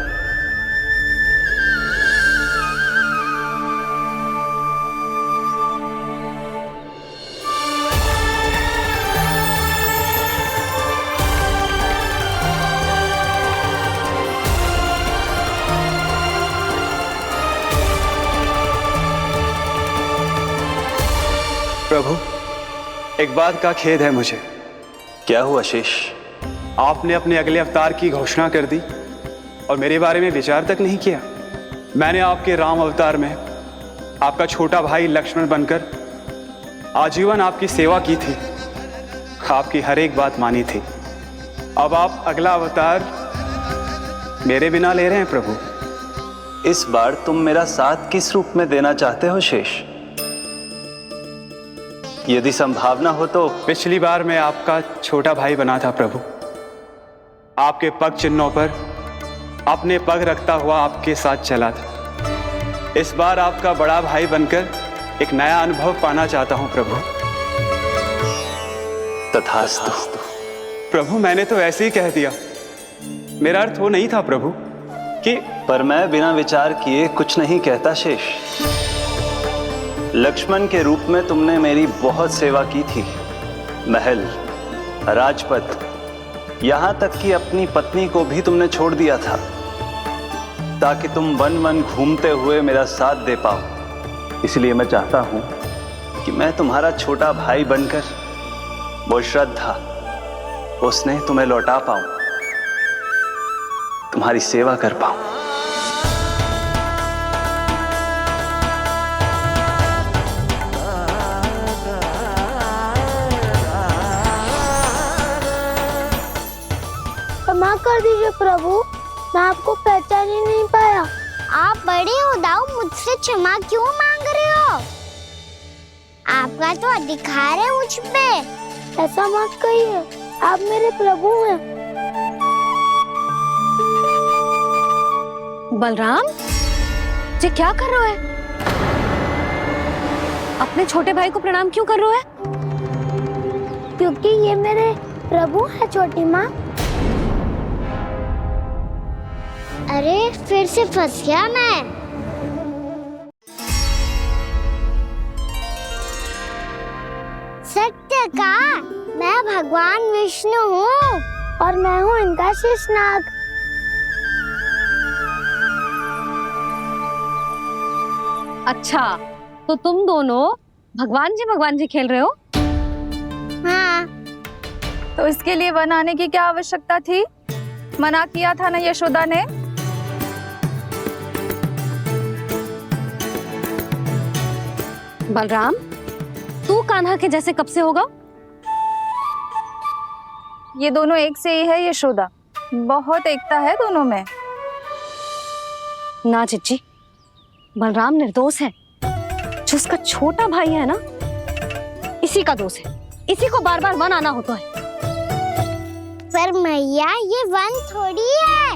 प्रभु, एक बात का खेद है मुझे। क्या हुआ शेष? आपने अपने अगले अवतार की घोषणा कर दी और मेरे बारे में विचार तक नहीं किया। मैंने आपके राम अवतार में आपका छोटा भाई लक्ष्मण बनकर आजीवन आपकी सेवा की थी, आपकी हर एक बात मानी थी। अब आप अगला अवतार मेरे बिना ले रहे हैं प्रभु। इस बार तुम मेरा साथ किस रूप में देना चाहते हो शेष? यदि संभावना हो तो। पिछली बार मैं आपका छोटा भाई बना था प्रभु, आपके पग चिन्हों पर अपने पग रखता हुआ आपके साथ चला था। इस बार आपका बड़ा भाई बनकर एक नया अनुभव पाना चाहता हूं प्रभु। तथास्तु। प्रभु, मैंने तो ऐसे ही कह दिया, मेरा अर्थ वो नहीं था प्रभु कि। पर मैं बिना विचार किए कुछ नहीं कहता शेष। लक्ष्मण के रूप में तुमने मेरी बहुत सेवा की थी। महल, राजपथ, यहां तक कि अपनी पत्नी को भी तुमने छोड़ दिया था ताकि तुम वन वन घूमते हुए मेरा साथ दे पाओ। इसलिए मैं चाहता हूं कि मैं तुम्हारा छोटा भाई बनकर वो श्रद्धा, वो स्नेह तुम्हें लौटा पाऊं, तुम्हारी सेवा कर पाऊं। क्षमा कर दीजिए प्रभु, मैं आपको पहचान ही नहीं पाया। आप बड़े हो दाऊ, मुझसे क्षमा क्यों मांग रहे हो? आपका तो अधिकार है मुझ पे। ऐसा मत कहिए, आप मेरे प्रभु हैं। बलराम, ये क्या कर रहे हो? अपने छोटे भाई को प्रणाम क्यों कर रहे हो? क्योंकि ये मेरे प्रभु है छोटी माँ। अरे फिर से फंस गया मैं। सत्य का, मैं भगवान विष्णु हूँ और मैं हूँ इनका शेषनाग। अच्छा, तो तुम दोनों भगवान जी खेल रहे हो? हाँ। तो इसके लिए वन आने की क्या आवश्यकता थी? मना किया था ना यशोदा ने। बलराम, तू कान्हा के जैसे कब से होगा? ये दोनों एक से ही है यशोदा, बहुत एकता है दोनों में। ना चिच्ची, बलराम निर्दोष है। जो उसका छोटा भाई है ना, इसी का दोष है। इसी को बार बार वन आना होता है। पर मैया, ये वन थोड़ी है,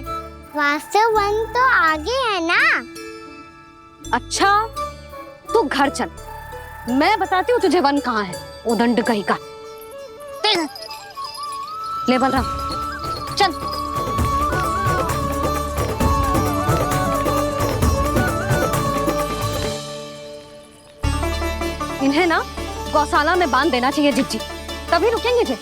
वास्तव वन तो आगे है ना। अच्छा, तू घर चल, मैं बताती हूँ तुझे वन कहाँ है। उदंड कहीं का। ले बलराम, चल। इन्हें ना गौशाला में बांध देना चाहिए जिज्जी, तभी रुकेंगे जे।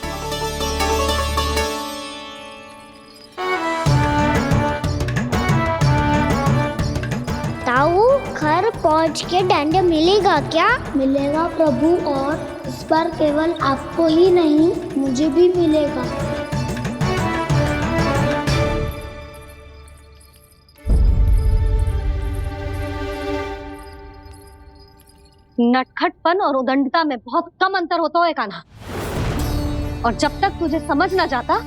ताऊ, घर पहुंच के दंड मिलेगा क्या? मिलेगा प्रभु, और इस बार केवल आपको ही नहीं, मुझे भी मिलेगा। नटखटपन और उदंडता में बहुत कम अंतर होता है कान्हा। और जब तक तुझे समझ ना जाता,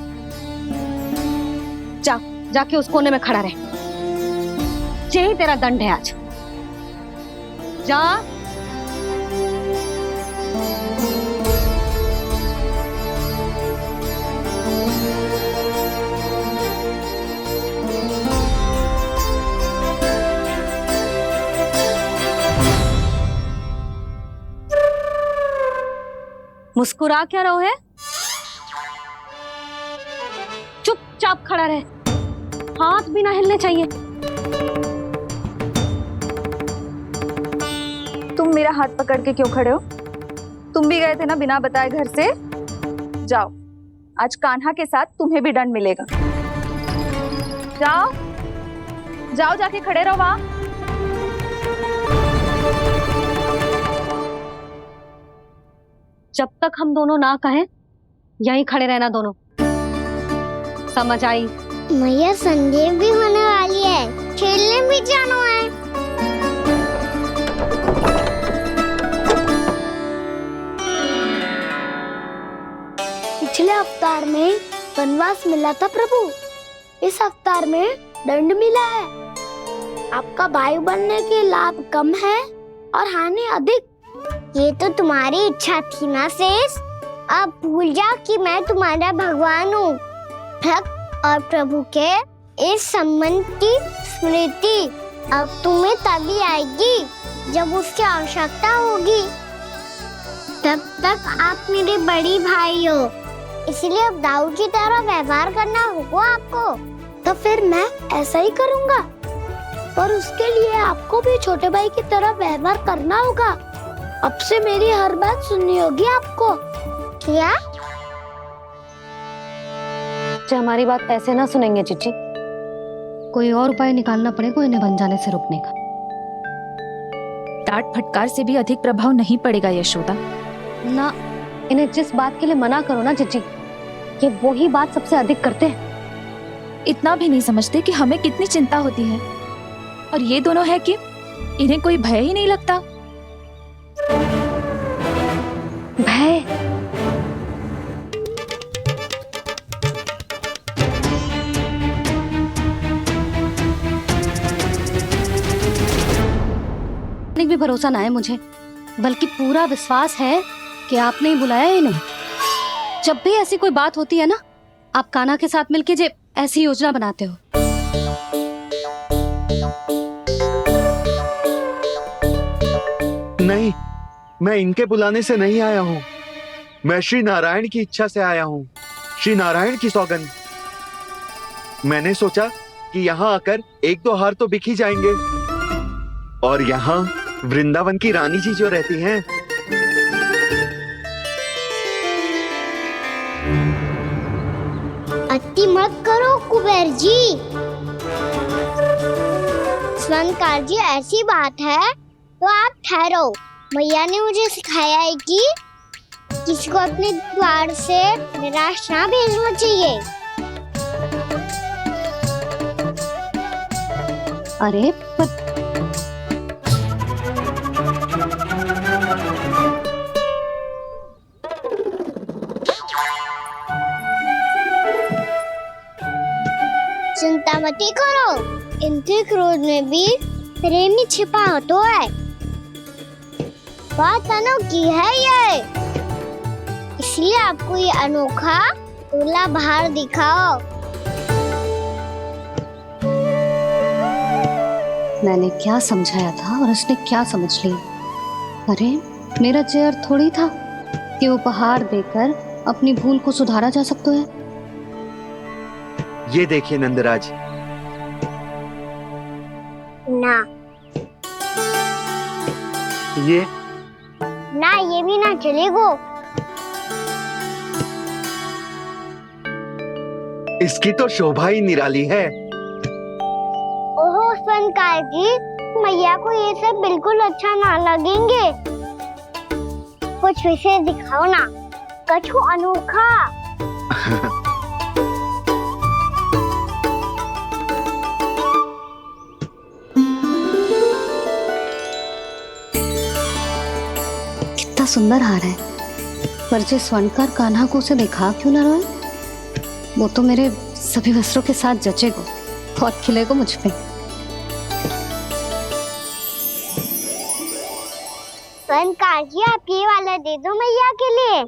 जाके उस कोने में खड़ा रहे। यही तेरा दंड है आज। जा। मुस्कुरा क्या रहो है? चुपचाप खड़ा रहे, हाथ भी ना हिलने चाहिए। तुम मेरा हाथ पकड़ के क्यों खड़े हो? तुम भी गए थे ना बिना बताए घर से। जाओ, आज कान्हा के साथ तुम्हें भी दंड मिलेगा। जाओ जाओ, जाके खड़े रहो वहां। जब तक हम दोनों ना कहें, यहीं खड़े रहना दोनों। समझ आई? मैया संडे भी होने वाली है, खेलने भी जाना है। पिछले अवतार में वनवास मिला था प्रभु, इस अवतार में दंड मिला है। आपका भाई बनने के लाभ कम है और हानि अधिक। ये तो तुम्हारी इच्छा थी ना शेष। अब भूल जाओ कि मैं तुम्हारा भगवान हूँ। भक्त और प्रभु के इस संबंध की स्मृति अब तुम्हें तभी आएगी जब उसकी आवश्यकता होगी। तब तक आप मेरे बड़ी भाई हो, इसलिए अब दाऊ की तरह व्यवहार करना होगा आपको। तो फिर मैं ऐसा ही करूँगा, पर उसके लिए आपको भी छोटे भाई की तरह व्यवहार करना होगा। अब से मेरी हर बात सुननी होगी आपको। क्या? हमारी बात ऐसे ना सुनेंगे चिच्ची। कोई और उपाय निकालना पड़ेगा इन्हें बन जाने से रोकने का। डांट फटकार से भी अधिक प्रभाव नहीं पड़ेगा यशोदा। ना, इन्हें जिस बात के लिए मना करो ना चिच्ची, ये वो ही बात सबसे अधिक करते हैं। इतना भी नहीं समझते कि हमें कितनी चिंता होती है, और ये दोनों है कि इन्हें कोई भय ही नहीं लगता। भय? भी भरोसा ना है मुझे, बल्कि पूरा विश्वास है कि आपने ही बुलाया है इन्हें। जब भी ऐसी कोई बात होती है ना, आप कान्हा के साथ मिलके जे ऐसी योजना बनाते हो। नहीं, मैं इनके बुलाने से नहीं आया हूँ। मैं श्री नारायण की इच्छा से आया हूँ, श्री नारायण की सौगंध। मैंने सोचा कि यहाँ आकर एक दो हार तो बिक ही जाएंगे, और यहाँ वृंदावन की रानी जी जो रहती हैं, अति मत करो कुबेर जी। स्वर्णकार जी, ऐसी बात है तो आप ठहरो। मैया ने मुझे सिखाया है कि किसी को अपने द्वार से निराश ना भेजना चाहिए। अरे चिंता मत करो, इनके क्रोध में भी प्रेम ही छिपा होता है। बात अनोखी है ये, इसलिए आपको ये अनोखा दूल्हा बाहर दिखाओ। मैंने क्या समझाया था और उसने क्या समझ लिया। अरे मेरा चेयर थोड़ी था कि उपहार देकर अपनी भूल को सुधारा जा सकता है। ये देखिए नंदराज। ना ये ना, ये भी ना चलेगा। इसकी तो शोभा ही निराली है। ओहो स्वर्णकार जी, मैया को ये सब बिल्कुल अच्छा ना लगेंगे। कुछ विशेष दिखाओ ना, कछु अनोखा। कितना सुंदर हार है। पर जो स्वर्णकार कान्हा को उसे दिखा क्यों ना रहा है? वो तो मेरे सभी वस्त्रों के साथ जचेगा और खिलेगा मुझ पे। स्वर्णकार जी, आप ये वाला दे दो मैया के लिए।